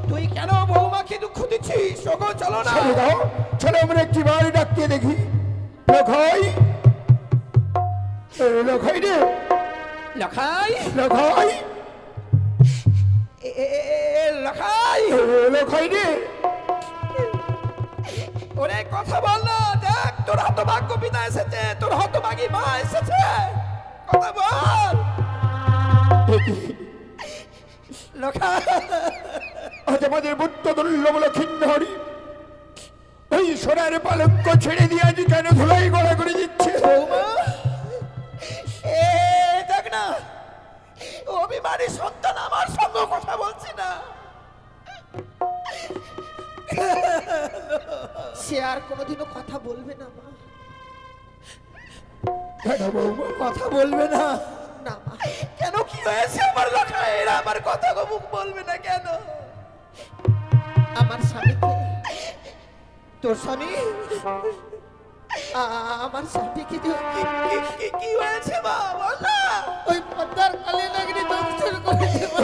S4: তুই কেন বৌমাকে দুঃখ দিচ্ছিস? ওগো চলো না।
S3: ছেড়ে দাও, চলো আমরা একটি বাড়ি ডাকতে দেখি। লখাই, লখাই রে,
S4: লখাই,
S3: লখাই,
S4: লখাই,
S3: লখাই রে,
S4: ওরে কথা বল না। দেখ তোর হতভাগ্য পিতা এসেছে, তোর হতভাগী মা এসেছে, কথা বল। লখাই,
S3: আজ আমাদের বুদ্ধ দুর্লভ লক্ষিণহরি এই সোনার পালঙ্ক ছেড়ে দিয়ে আজ কেন ধুলাই গড়া করে দিচ্ছে?
S4: বৌমা, এ দেখ না, অভিমানী সন্তান আমার সঙ্গে কথা বলছি না।
S1: সে আর কোনোদিনও কথা বলবে না মা।
S3: কেন বৌমা?
S4: কথা বলবে না?
S1: না মা,
S4: কেন, কি হয়েছে আমার লখাই? এরা আমার কথা মুখ বলবে না কেন?
S1: আমার স্বামীকে,
S4: তোর স্বামী?
S1: আমার স্বামীকে যে
S4: কি হয়েছে মা, বল না।
S1: ওই পদ্মার কালে নাগিনী দংশন করেছে মা।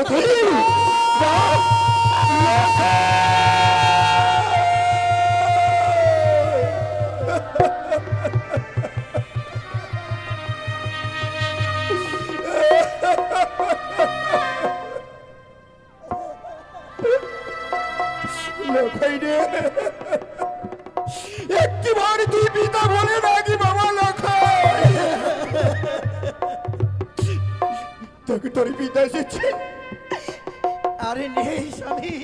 S3: লখাই রে, একটিবার তুই পিতা বলে নাকি বাবা? লখাই, দেখ তোর পিতা এসেছে।
S4: আরে নেই স্বামী,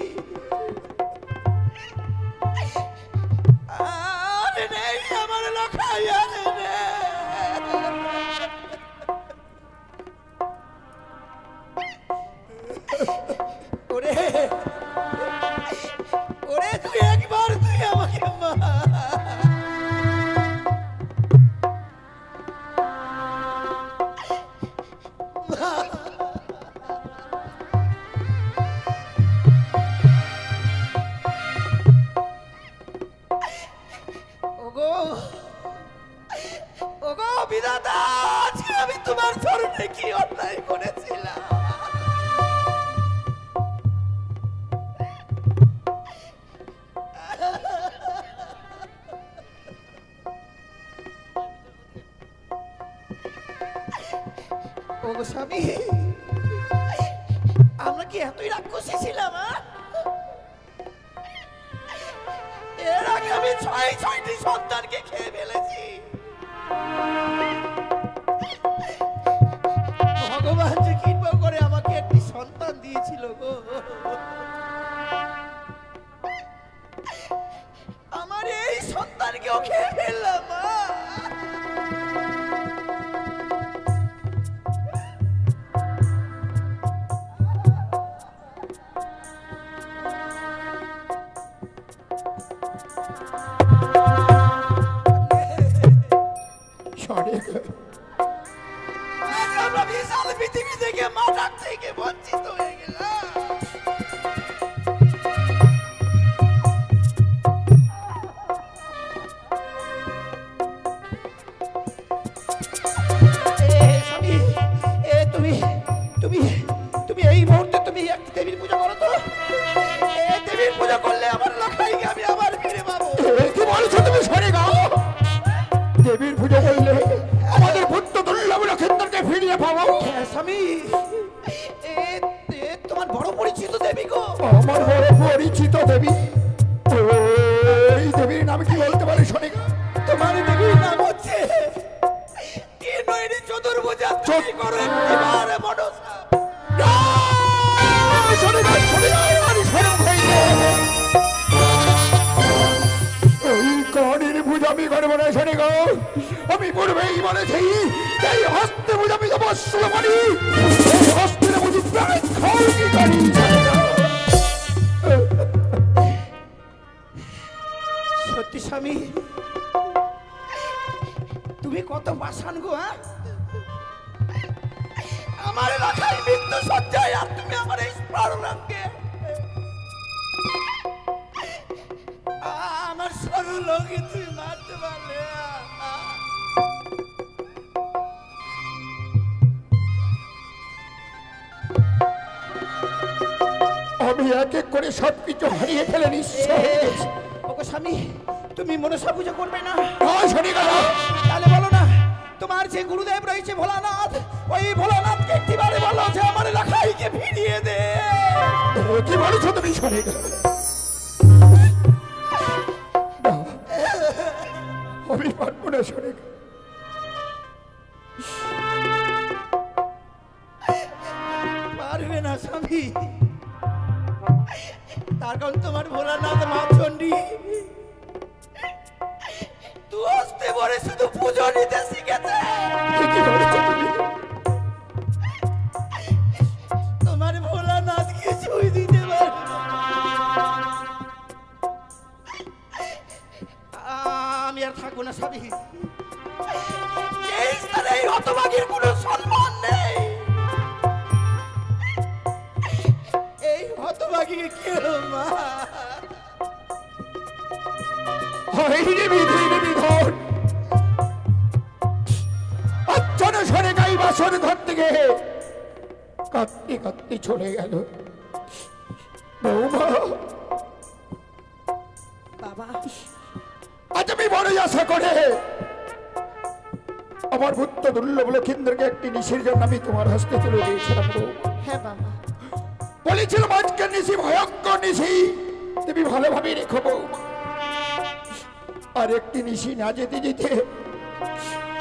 S4: আরে নেই আমার লখাই, আরে নেই। ওরে, ওরে তুই একবার তুই আমাকে মা। ওগো, ওগো বিধাতা, আজকে আমি তোমার চরণে কি অন্যায় করেছিলাম? ওগো স্বামী, আমরা কি এতই রাক্ষসী ছিলাম? এর আগে আমি ছয়টি সন্তানকে খেয়ে ফেলেছি। ভগবান যে কৃপা করে আমাকে একটি সন্তান দিয়েছিল গো। আমার এই সন্তানকেও খেয়ে ফেললাম মা। আমরা বিশাল পৃথিবী থেকে মাথার থেকে বঞ্চিত হয়ে গেলাম। তুমি এই মুহূর্তে তুমি একটি দেবীর পূজা করো তো। এই দেবীর পূজা করলে আমার লখাইকে আমি আবার ফিরে পাবো।
S3: কি বলছো তুমি? সরে গাও। দেবীর পুজো করলে আমাদের বুদ্ধ দুর্লভ লক্ষিণকে ফিরিয়ে পাবো?
S4: স্বামী, তোমার বড় পরিচিত দেবী গো।
S3: আমার বড় পরিচিত দেবী? ওই দেবীর নাম কি বলতে পারি? সরে গা।
S4: তোমার দেবীর নাম হচ্ছে চতুর্ভুজা। তুমি করো একবার মনসা।
S3: সরে গা, সরে গা, আমি সরব হয়ে আমি করব না শোনে গো। আমি পূর্বেই বলেছি এই হস্তে বুঝামি তপস্য করি, এই হস্তে বুঝি প্রায় খাও কি করি।
S4: সত্যি স্বামী, তুমি কত পাষাণ গো। হ্যাঁ, আমার এলাকায় মৃত্যু সজ্জায় আর তুমি আমার এই প্রাণকে আমার সরলকে তুমি মারতে পারলে।
S3: আমি এক এক করে সবকিছু হারিয়ে ফেলে নিশ্চয়।
S4: ওগো স্বামী, তুমি মনসা পুজো করবে না?
S3: শোনে গেল
S4: তাহলে বলো না, তোমার যে গুরুদেব রয়েছে ভোলানাথ, ওই ভোলানাথকে একটিবারে বলো যে আমার এলাকাইকে ফিরিয়ে দে।
S3: কি বলেছো তুমি? শোনে গেল আমি পারবো না। শোনে গেল
S4: পারবে না স্বামী, তার কারণ তোমার ভোলানাথ মা চণ্ডী তু হস্তে পরে শুধু পুজো নিতে শিখেছে।
S3: কি বলেছো তুমি?
S4: তোমার ভোলানাথ কিছুই দিতে পারবে না। আমি আর থাকবো না স্বামী, এই স্থানে এই হতভাগীর কোনো সম্মান নেই। এই হতভাগীকে কেউ মা
S3: শোনে গাই বাসন ঘর থেকে কাঁদতে কাঁদতে চলে গেল। বৌমা,
S1: বাবা,
S3: আজ আমি বড় আশা করে আমার পুত্র দুর্লভ লক্ষিন্দ্রকে একটি নিশির জন্য আমি তোমার হস্তে তুলে দিয়েছিলাম।
S1: হ্যাঁ বাবা,
S3: বলেছিলাম আজকের নিশি ভয়ঙ্কর নিশি, তুমি ভালোভাবে রেখো বৌমা। আর একটি নিশি না যেতে যেতে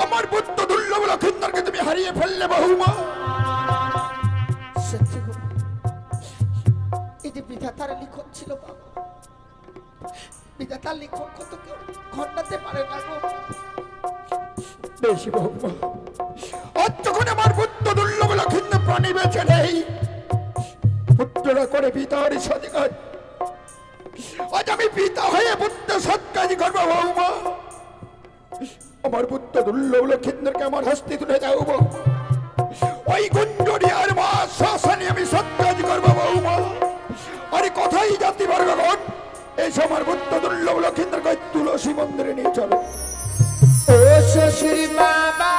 S3: আমার পুত্র দুর্লভ লক্ষিন্দ্রকে তুমি হারিয়ে ফেললে বৌমা।
S1: সত্যি গো, এটি বিধাতার লিখন ছিল বাবা। বিধাতার লিখন কত কেউ ঘটাতে পারে না গো।
S3: বেশি বৌমা, আজ যখন আমার পুত্র দুর্লভ লক্ষিন্দ্র প্রাণী বেঁচে নেই, পুত্ররা করে পিতার সৎকাজ, আজ আমি পিতা হয়ে পুত্র সৎকাজ করবো বৌমা। আমার পুত্র দুর্লভ লক্ষিন্দ্রকে আমার হস্তে তুলে দাও বৌমা। ওই গুঞ্জরিয়ার মা শাসনে আমি সৎকাজ করবো বৌমা। আরে কথাই জাতি বর্গগণ, এসে আমার পুত্র দুর্লভ লক্ষিন্দ্রকে তুলসী মন্দিরে নিয়ে চলো।
S4: ও শ্বশুর বাবা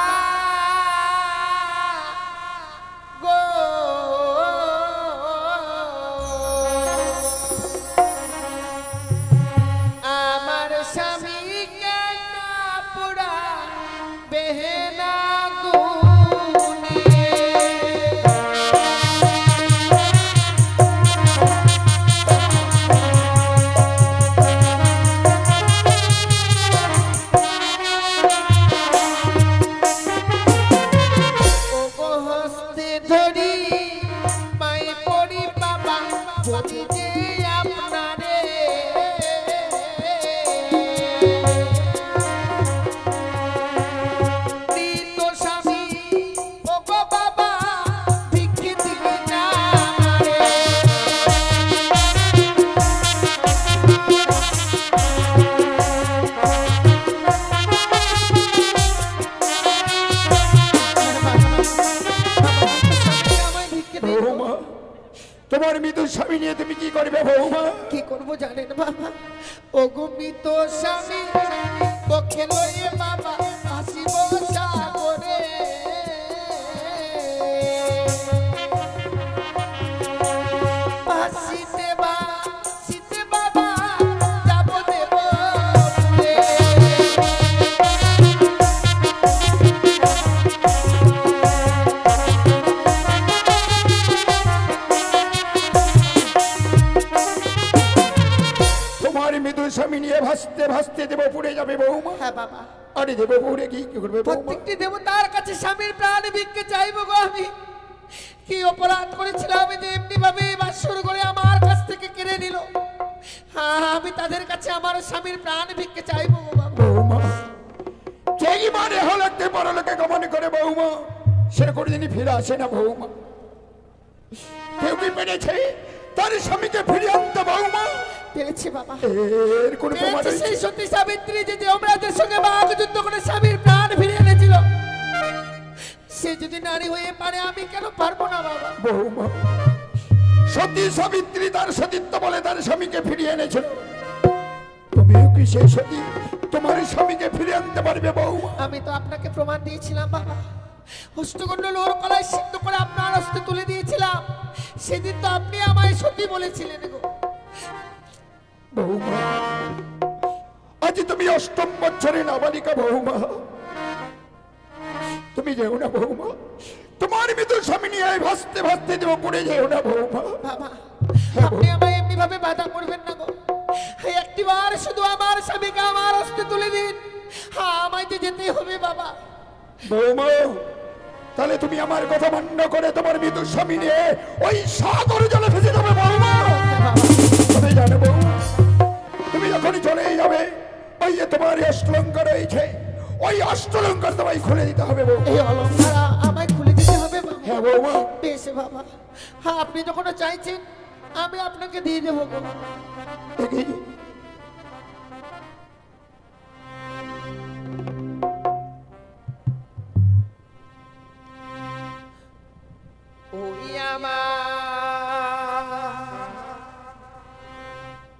S4: গো, আমার স্বামী কেন পুরা বেহেনা গুনে।
S3: তোমার মৃত স্বামী নিয়ে তুমি কি করবে বৌমা?
S1: কি করবো জানেন বাবা?
S4: ও গুমিত স্বামী পক্ষে লয়ে বাবা আসিব সাগরে। আসিতে বাবা যাব দেব পুরে।
S3: মৃদু স্বামী নিয়ে ভাসতে ভাসতে দেবপুরে যাবে বৌমা।
S1: হ্যাঁ বাবা।
S3: আরে দেবপুরে কি করবে বৌমা?
S4: প্রত্যেকটি দেবতার কাছে স্বামীর প্রাণ ভিক্ষে চাইবো গো। আমি কি অপরাধ করেছিলাম যে এমনি ভাবে বাসর করে আমার কাছ থেকে কেড়ে নিল? আমি তাদের কাছে আমার স্বামীর প্রাণ ভিক্ষে চাইবো গো বাবা।
S3: বৌমা সে কোনোদিনই ফিরে আসে না বৌমা। কেউ কি পেরেছে তার স্বামীকে ফিরিয়ে আনতে বৌমা?
S4: পেরেছি বাবা,
S3: এর কোনো প্রমাণ
S4: পেরেছি।
S3: আছে?
S4: সেই সত্যি সাবিত্রী যে যমরাজের সঙ্গে বাঘ যুদ্ধ করে স্বামীর প্রাণ ফিরিয়ে এনেছিল, সে যদি নারী হয়ে পারে আমি কেন পারবো না বাবা?
S3: বৌমা, সতী সাবিত্রী তার সতীত্ব বলে তার স্বামীকে ফিরিয়ে এনেছিল। তুমিও কি সেই সতী তোমার স্বামীকে ফিরিয়ে আনতে পারবে বৌমা?
S4: আমি তো আপনাকে প্রমাণ দিয়েছিলাম বাবা, অষ্টকণ্ডল ওর গলায় সিদ্ধ করে আপনার হস্তে তুলে দিয়েছিলাম। সেদিন তো আপনি আমায় সত্যি বলেছিলেন গো।
S3: বৌমা, আজ তুমি অষ্টম বছরে নাবালিকা বৌমা। তুমি যেও না বৌমা, তোমার মৃত্যু স্বামী নিয়ে ভাসতে ভাসতে দেব পড়ে যেও না বৌমা।
S4: বাবা, আপনি আমায় এমনি ভাবে বাধা করবেন না গো। একটিবার শুধু আমার স্বামীকে আমার হস্তে তুলে দিন, আমায় তো যেতেই হবে বাবা।
S3: বৌমা, তাহলে তুমি আমার কথা মান্য করে তোমার মৃত্যু স্বামী নিয়ে ওই সাগর জলে ভেসে যাবে বৌমা। তবে জানো বৌমা, তুমি যখনই চলে যাবে ওই যে তোমার অষ্টলঙ্কার রয়েছে, ওই অষ্টলঙ্কার তোমায় খুলে দিতে হবে বৌমা।
S4: এই অলঙ্কার আমায় খুলে দিতে হবে বাবা।
S3: হ্যাঁ বৌমা।
S4: বেশ বাবা, আপনি যখন চাইছেন আমি আপনাকে দিয়ে দেবো গো।
S3: দেখি
S4: ওই আমার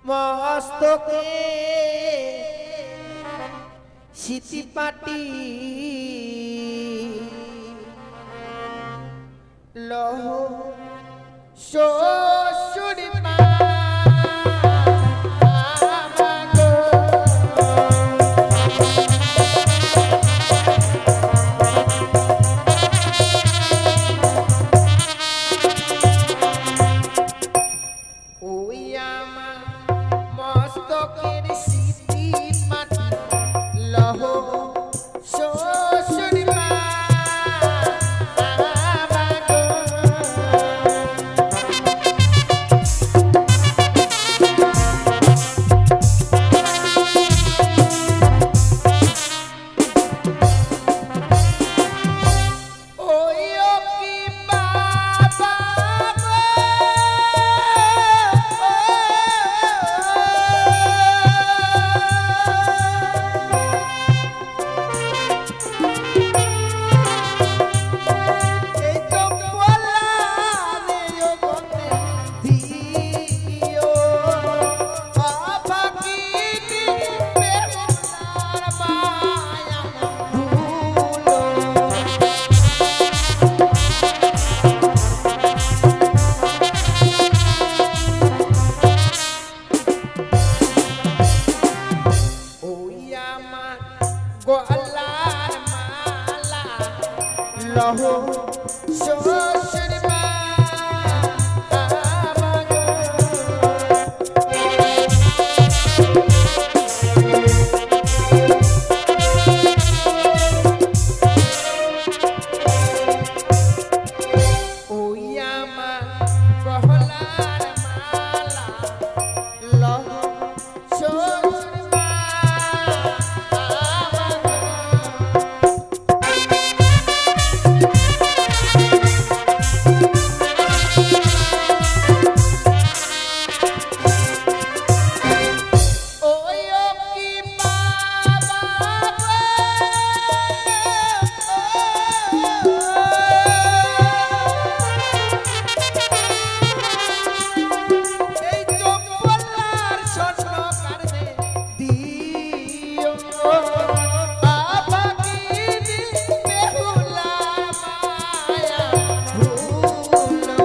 S4: মস্তকে সিটি পাটি লহ শ্বশুর মা গো। ওই আমার মস্তকের সিটি মাটি লহ শ্বশুর মা গো। ওই ও কি বাবা গো, এই তো বলা রে ও বন্দে দিও আপাকি বেহুলার মায়া ভুলো। ওই আমার গলার মালা লহ শ্বশুর মা গো। ওই আমার গলার মালা লহ শ্বশুর মা গো। ওই ও কি বাবা গো, এই চম্পলার স্বর্ণ কারণে দিও আপাকি বেহুলার মায়া ভুলো।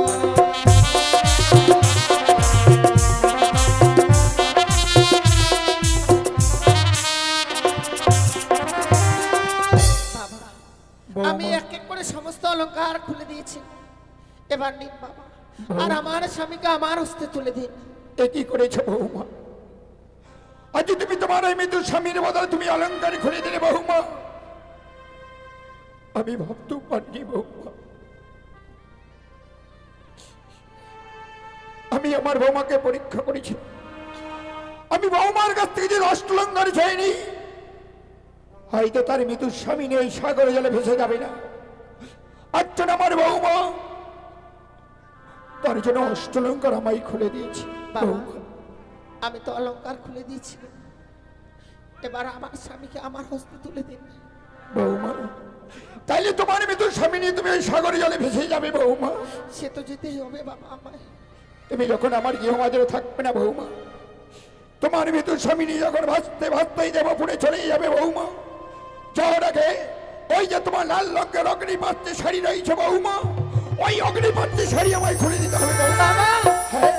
S4: আমি এক এক করে সমস্ত অলংকার খুলে দিয়েছি, এবার নিন বাবা, আর আমার স্বামীকে আমার হস্তে তুলে দিন।
S3: এ কি করেছ বৌমা? আজ তুমি তোমার এই মৃত্যু স্বামীর বদলে তুমি অলঙ্কার খুলে দিলে বৌমা। আমি ভাবতেও পারিনি বৌমা। আমি আমার বৌমাকে পরীক্ষা করেছি, আমি বৌমার কাছ থেকে যে অষ্টলঙ্কার চাইনি, হয়তো তার মৃত্যু স্বামী নেই সাগরে জলে ভেসে যাবে না। আর জন্য আমার বৌমা তার জন্য অষ্টলঙ্কার আমায় খুলে দিয়েছি।
S1: বাবা
S3: বৌমা,
S1: আমি তো অলংকার খুলে দিয়েছি, এবার আমার স্বামীকে আমার হস্তে তুলে দিন।
S3: বৌমা, তাইলে তোমার মৃত্যু স্বামী নিয়ে তুমি ওই সাগরে জলে ভেসে যাবে বৌমা।
S1: সে তো যেতেই হবে বাবা আমায়।
S3: তুমি যখন আমার গৃহমাজরে থাকবে না বৌমা, তোমার মৃত্যু স্বামী নিয়ে যখন ভাসতে ভাসতেই দেবপুরে চলেই যাবে বৌমা। যাওয়ার আগে ওই যে তোমার লাল রঙের অগ্নিপাত্রে শাড়ি রয়েছে বৌমা, ওই অগ্নিপাত্রে শাড়ি আমায় খুলে দিতে হবে বৌমা। হ্যাঁ,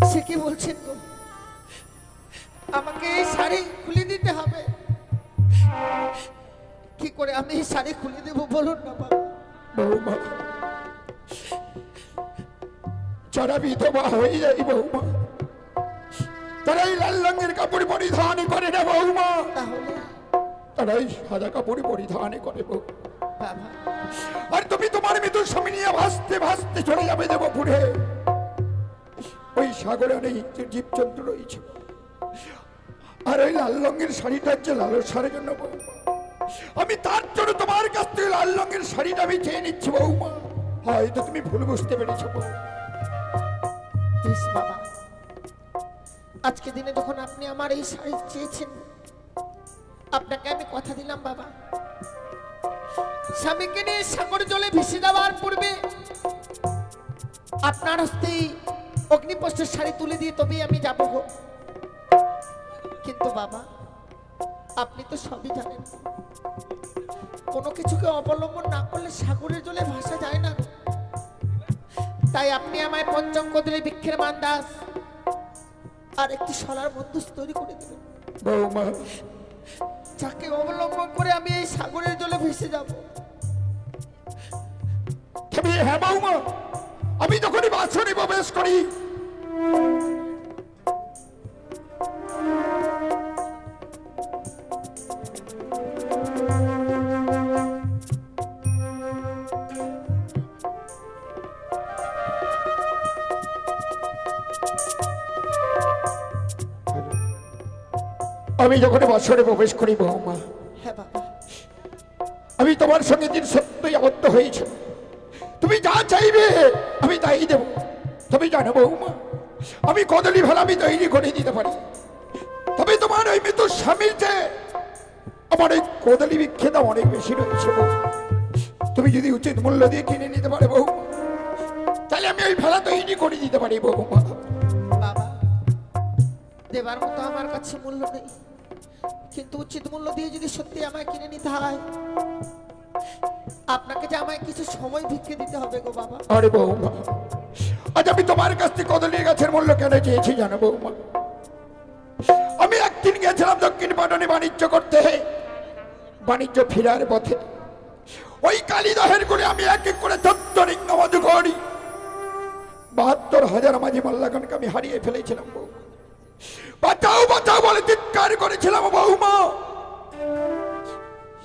S1: সে কি বলছেন গো? আমাকে এই শাড়ি খুলে দিতে হবে? কি করে আমি এই শাড়ি খুলে দেবো বলুন না বাবা।
S3: বৌমা, যারা বিধবা হয়ে যায় বৌমা, তারাই লাল রঙের কাপড় পরিধান করে না বৌমা,
S1: তাহলে
S3: তারাই সাদা কাপড় পরিধান করে বৌমা।
S1: বাবা
S3: আর তুমি তোমার মৃত্যু স্বামী নিয়ে ভাসতে ভাসতে চলে যাবে দেবপুরে। ওই সাগরে অনেক জীবজন্তু রয়েছে, আর ওই লাল রঙের শাড়িটা হচ্ছে লালন সারের জন্য বৌমা। আমি তার জন্য তোমার কাছ থেকে লাল রঙের শাড়িটা আমি চেয়ে নিচ্ছি বৌমা। হয়তো তুমি ভুল বুঝতে পেরেছো বৌমা।
S1: বেশ বাবা, আজকে দিনে যখন আপনি আমার এই শাড়ি চেয়েছেন, আপনাকে আমি কথা দিলাম বাবা, স্বামীকে নিয়ে সাগর জলে ভেসে যাওয়ার পূর্বে আপনার হস্তেই অগ্নিপস্টের শাড়ি তুলে দিয়ে তবেই আমি যাবো গো। কিন্তু বাবা, আপনি তো সবই জানেন, কোনো কিছুকে অবলম্বন না করলে সাগরের জলে ভাসা যায় না। তাই আপনি আমায় পঞ্চম কদলী বৃক্ষের মান্দাস আর একটি সলার বন্দুক তৈরি করে দেবেন
S3: বৌমা,
S1: যাকে অবলম্বন করে আমি এই সাগরের জলে ভেসে যাব।
S3: তুমি হ্যাঁ বৌমা, আমি যখনই বাসনে প্রবেশ করি প্রবেশ করি বৌমা,
S1: হ্যাঁ বাবা,
S3: আমি তোমার সঙ্গে দিন সত্যই আবদ্ধ হয়েছে। তুমি যা চাইবে আমি তাই দেব। তুমি জানো বৌমা, আমি কদলী ভেলা আমি তৈরি করে দিতে পারি, তবে তোমার ওই মৃত স্বামীর যে আমার ওই কদলী বৃক্ষের দাম অনেক বেশি রয়েছে বৌমা। তুমি যদি উচিত মূল্য দিয়ে কিনে নিতে পারে বৌমা, তাহলে আমি ওই ভেলা তৈরি করে দিতে পারি বৌমা।
S1: বাবা, দেবার মতো আমার কাছে মূল্য নেই, কিন্তু উচিত মূল্য দিয়ে যদি সত্যি আমায় কিনে নিতে হয়, আপনাকে যে আমায় কিছু সময় ভিক্ষে দিতে হবে গো বাবা।
S3: আরে বৌমা, আজ আমি তোমার কাছ থেকে কদলী গাছের মূল্য কেন চেয়েছি জানো বৌমা? আমি একদিন গেছিলাম দক্ষিণ পাটনে বাণিজ্য করতে, বাণিজ্য ফিরার পথে ওই কালীদহের করে আমি এক এক করে 14 রিঙ্গা মধু করি 72,000 মাঝি মাল্লাগণকে আমি হারিয়ে ফেলেছিলাম বৌমা। বাঁচাও বাঁচাও বলে চিৎকার করেছিলাম বৌমা।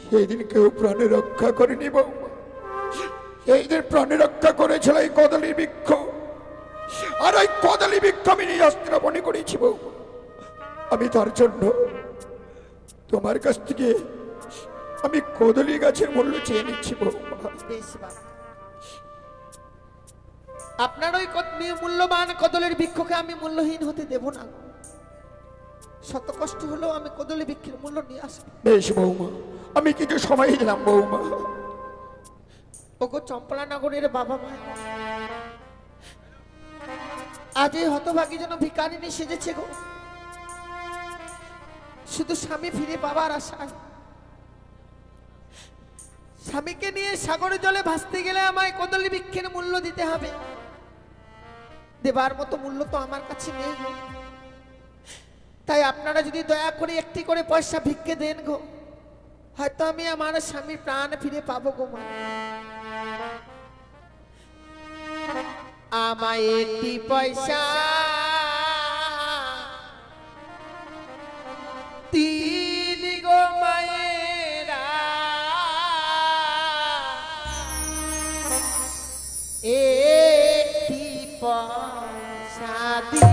S3: সেই দিন কেউ প্রাণে রক্ষা করেনি বৌমা, এই দিন প্রাণে রক্ষা করেছিল এই কদলী বৃক্ষ, আর ওই কদলী বৃক্ষ আমি নিজ অস্ত্র মনে করেছি বৌমা। আমি তার জন্য তোমার কাছ থেকে আমি কদলী গাছের মূল্য চেয়ে নিচ্ছি বৌমা।
S1: বেশ বাবা, আপনার ওই মূল্যবান কদলের বৃক্ষকে আমি মূল্যহীন হতে দেব না। শত কষ্ট হলেও আমি কদলী বৃক্ষের মূল্য নিয়ে আসবো।
S3: বেশ বৌমা, আমি কিছু সময় দিলাম বৌমা।
S1: ওগো চম্পলা নগরের বাবা মা, আজ এই হতভাগী যেন ভিখারিনী সেজেছে গো, শুধু স্বামী ফিরে পাবার আশায়। স্বামীকে নিয়ে সাগরের জলে ভাসতে গেলে আমায় কদলী বৃক্ষের মূল্য দিতে হবে, দেবার মতো মূল্য তো আমার কাছে নেই গো। তাই আপনারা যদি দয়া করে একটি করে পয়সা ভিক্ষে দেন গো, হয়তো আমি আমার স্বামীর প্রাণ ফিরে পাবো গো মা। আমায় একটি পয়সা দিন গো মায়েরা, একটি পয়সা দিন।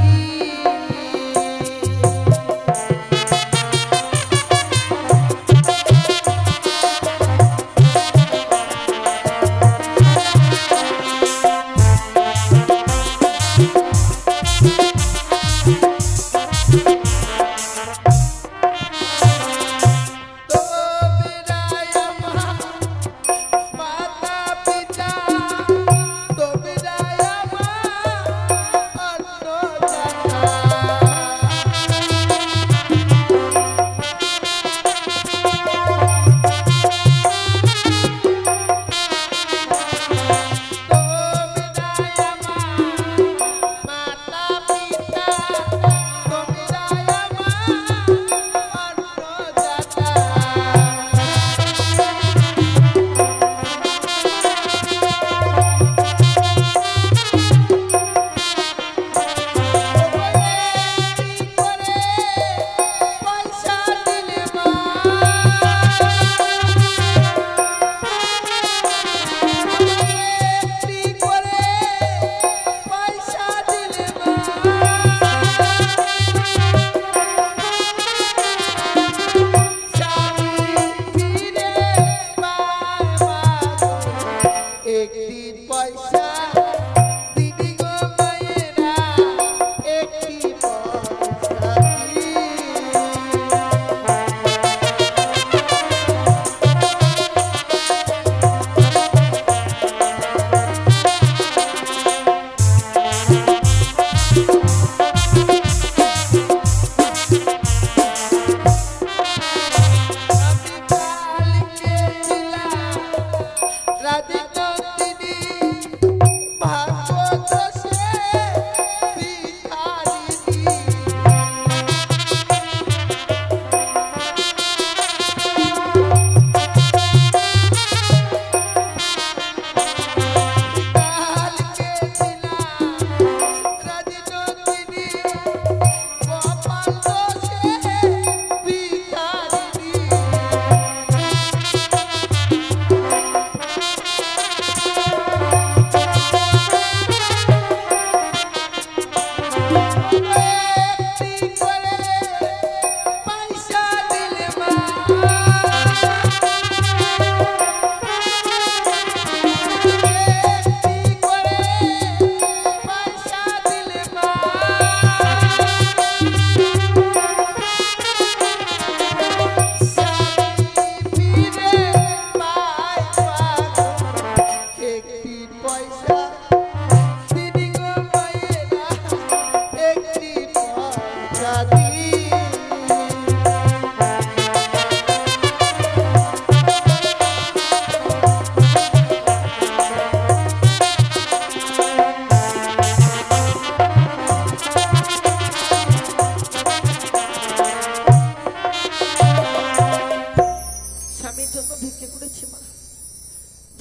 S4: স্বামীর জন্য ভিক্ষে করেছি মা।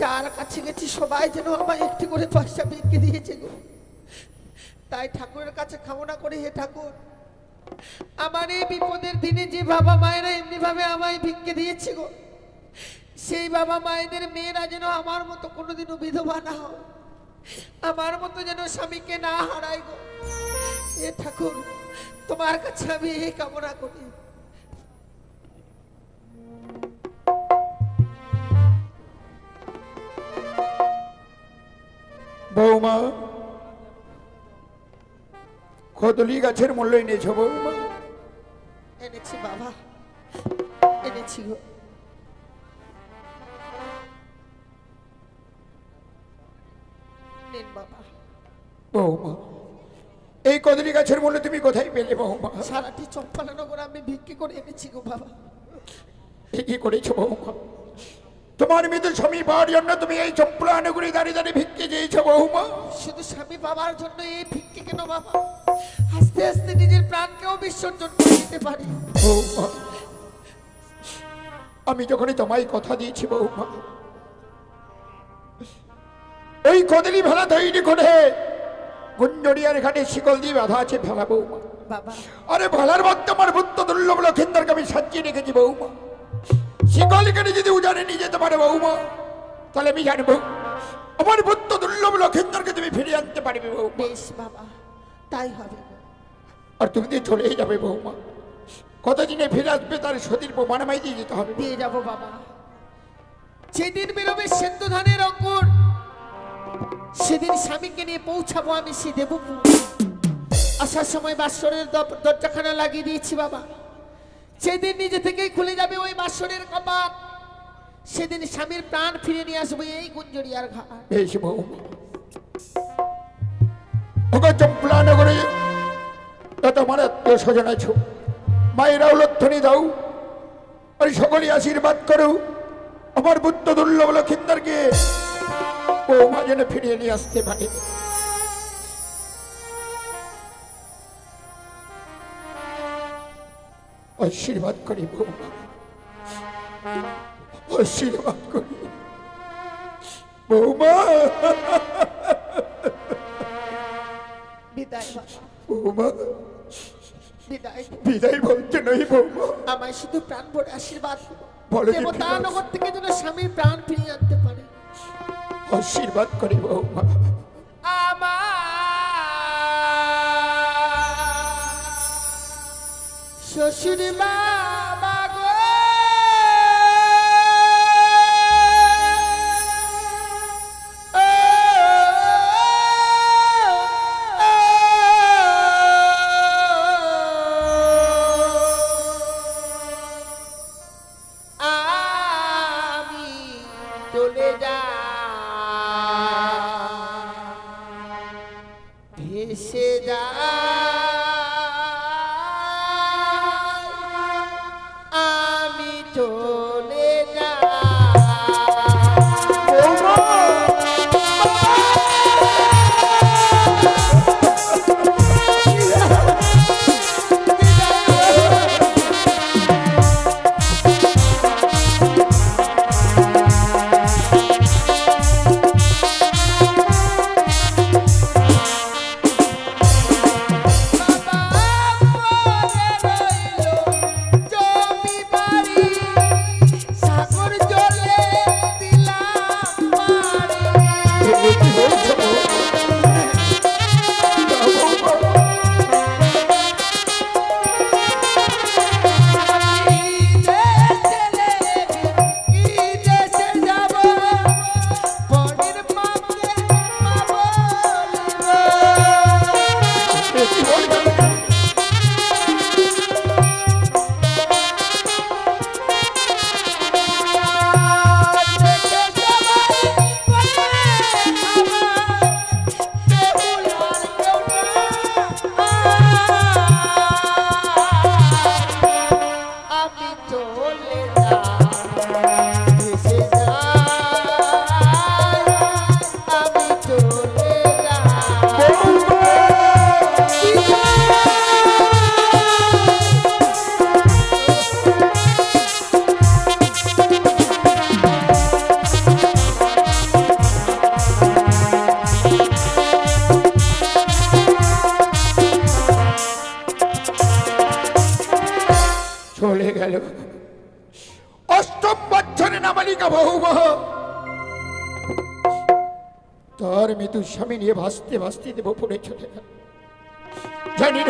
S4: যার কাছে গেছি সবাই যেন আমায় একটি করে পয়সা ভিক্ষে দিয়েছে গো। তাই ঠাকুরের কাছে কামনা করে, হে ঠাকুর, আমার এই বিপদের দিনে যে বাবা মায়েরা এমনি ভাবে আমায় ভিক্ষে দিয়েছে গো, সেই বাবা মায়েদের মেয়েরা যেন আমার মতো কোনোদিনও বিধবা না হয়, আমার মতো যেন স্বামীকে না হারায় গো। হে ঠাকুর, তোমার কাছে আমি এই কামনা করি।
S3: বৌমা, কদলি গাছের মূল্য এনেছ বৌমা?
S4: এনেছি বাবা, এনেছি গো। নেন বাবা।
S3: বৌমা, এই কদলি গাছের মূল্য তুমি কোথায় পেলে বৌমা?
S4: সারাটি চম্পালানগর আমি ভিক্ষে করে এনেছি গো বাবা।
S3: কি করেছো বৌমা? তোমার মৃত্যু স্বামী পাওয়ার জন্য তুমি এই চম্পলানগরে দাঁড়িয়ে দাঁড়িয়ে ভিক্ষে চেয়েছো বৌমা?
S4: শুধু স্বামী পাওয়ার জন্য এই ভিক্ষে কেন বাবা, আস্তে আস্তে নিজের প্রাণকেও বিসর্জন করে দিতে পারি।
S3: বৌমা, আমি যখনই তোমায় কথা দিয়েছি বৌমা, ওই কদলি ভেলা তৈরি করে গুঞ্জরিয়ার ঘাটে শিকল দিয়ে বাঁধা আছে ভেলা বৌমা।
S4: বাবা,
S3: আরে ভেলার মধ্যে আমার বুদ্ধ দুর্লভ লক্ষিন্দরকে আমি সাজিয়ে রেখেছি বৌমা। শিকল কেটে যদি উজানে নিয়ে যেতে পারে বৌমা, তাহলে আমি জানবো আমার বুদ্ধ দুর্লভ লক্ষিন্দরকে তুমি ফিরিয়ে আনতে পারবে বৌমা।
S4: বেশ বাবা, তাই হবে।
S3: আর তুমি দিয়ে চলেই যাবে বৌমা। কতদিনে ফিরে আসবে তার সতীর প্রমাণ আমায় দিয়ে যেতে হবে।
S4: দিয়ে যাব বাবা। যেদিন বেরোবে সেদ্ধ ধানের অঙ্কুর, সেদিন স্বামীকে নিয়ে পৌঁছাবো আমি সে দেবপুর। আসার সময় বাসরের দরজাখানা লাগিয়ে দিয়েছি বাবা। সেদিন নিজে থেকেই খুলে যাবে ওই বাসরের কপাট, সেদিন স্বামীর প্রাণ ফিরে নিয়ে আসবো এই গুঞ্জরিয়ার ঘাট।
S3: বেশ বৌমা, ওকে চম্পলানগরে যত আমার আত্মীয় স্বজন আছো, মায়েরা উলধ্বনি দাও আর সকলে আশীর্বাদ করো আমার বুদ্ধ দুর্লভ লক্ষিন্দরকে বৌমা যেন ফিরিয়ে নিয়ে আসতে পারে। আশীর্বাদ করি বৌমা, আশীর্বাদ করি বৌমা।
S4: বিদায় বাবা,
S3: বৌমা,
S4: বিদায়।
S3: বিদায় বলতে নই বৌমা,
S4: আমায় শুধু প্রাণ ভরে আশীর্বাদ
S3: বলো যে
S4: দেবতানগর থেকে যেন স্বামীর প্রাণ ফিরিয়ে আনতে পারে।
S3: আশীর্বাদ করি বৌমা।
S4: শ্বশুর বাবা গো, আমি চলে যা ভেসে যা, আমি চলে যা।
S3: জাতিকা বৌমা তার মৃত্যু স্বামী নিয়ে ভাসতে ভাসতে দেব পড়ে চলে গেল। জানি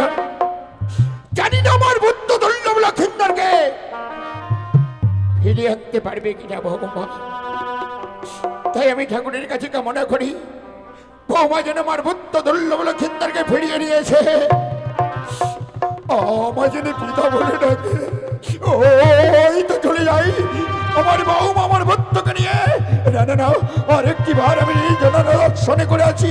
S3: না আমার বুদ্ধ দুর্লভ লক্ষিন্দরকে ফিরিয়ে আনতে পারবে কিনা বৌমা। তাই আমি ঠাকুরের কাছে কামনা করি বৌমা যেন আমার বুদ্ধ দুর্লভ লক্ষিন্দরকে ফিরিয়ে নিয়েছে আমার যেন পিতা বলে ডাকে। ওই তো চলে যাই আমার বৌমা আমার বুদ্ধকে নিয়ে। না না না আরেকটি বার আমি জনরক্ষণে করে আছি।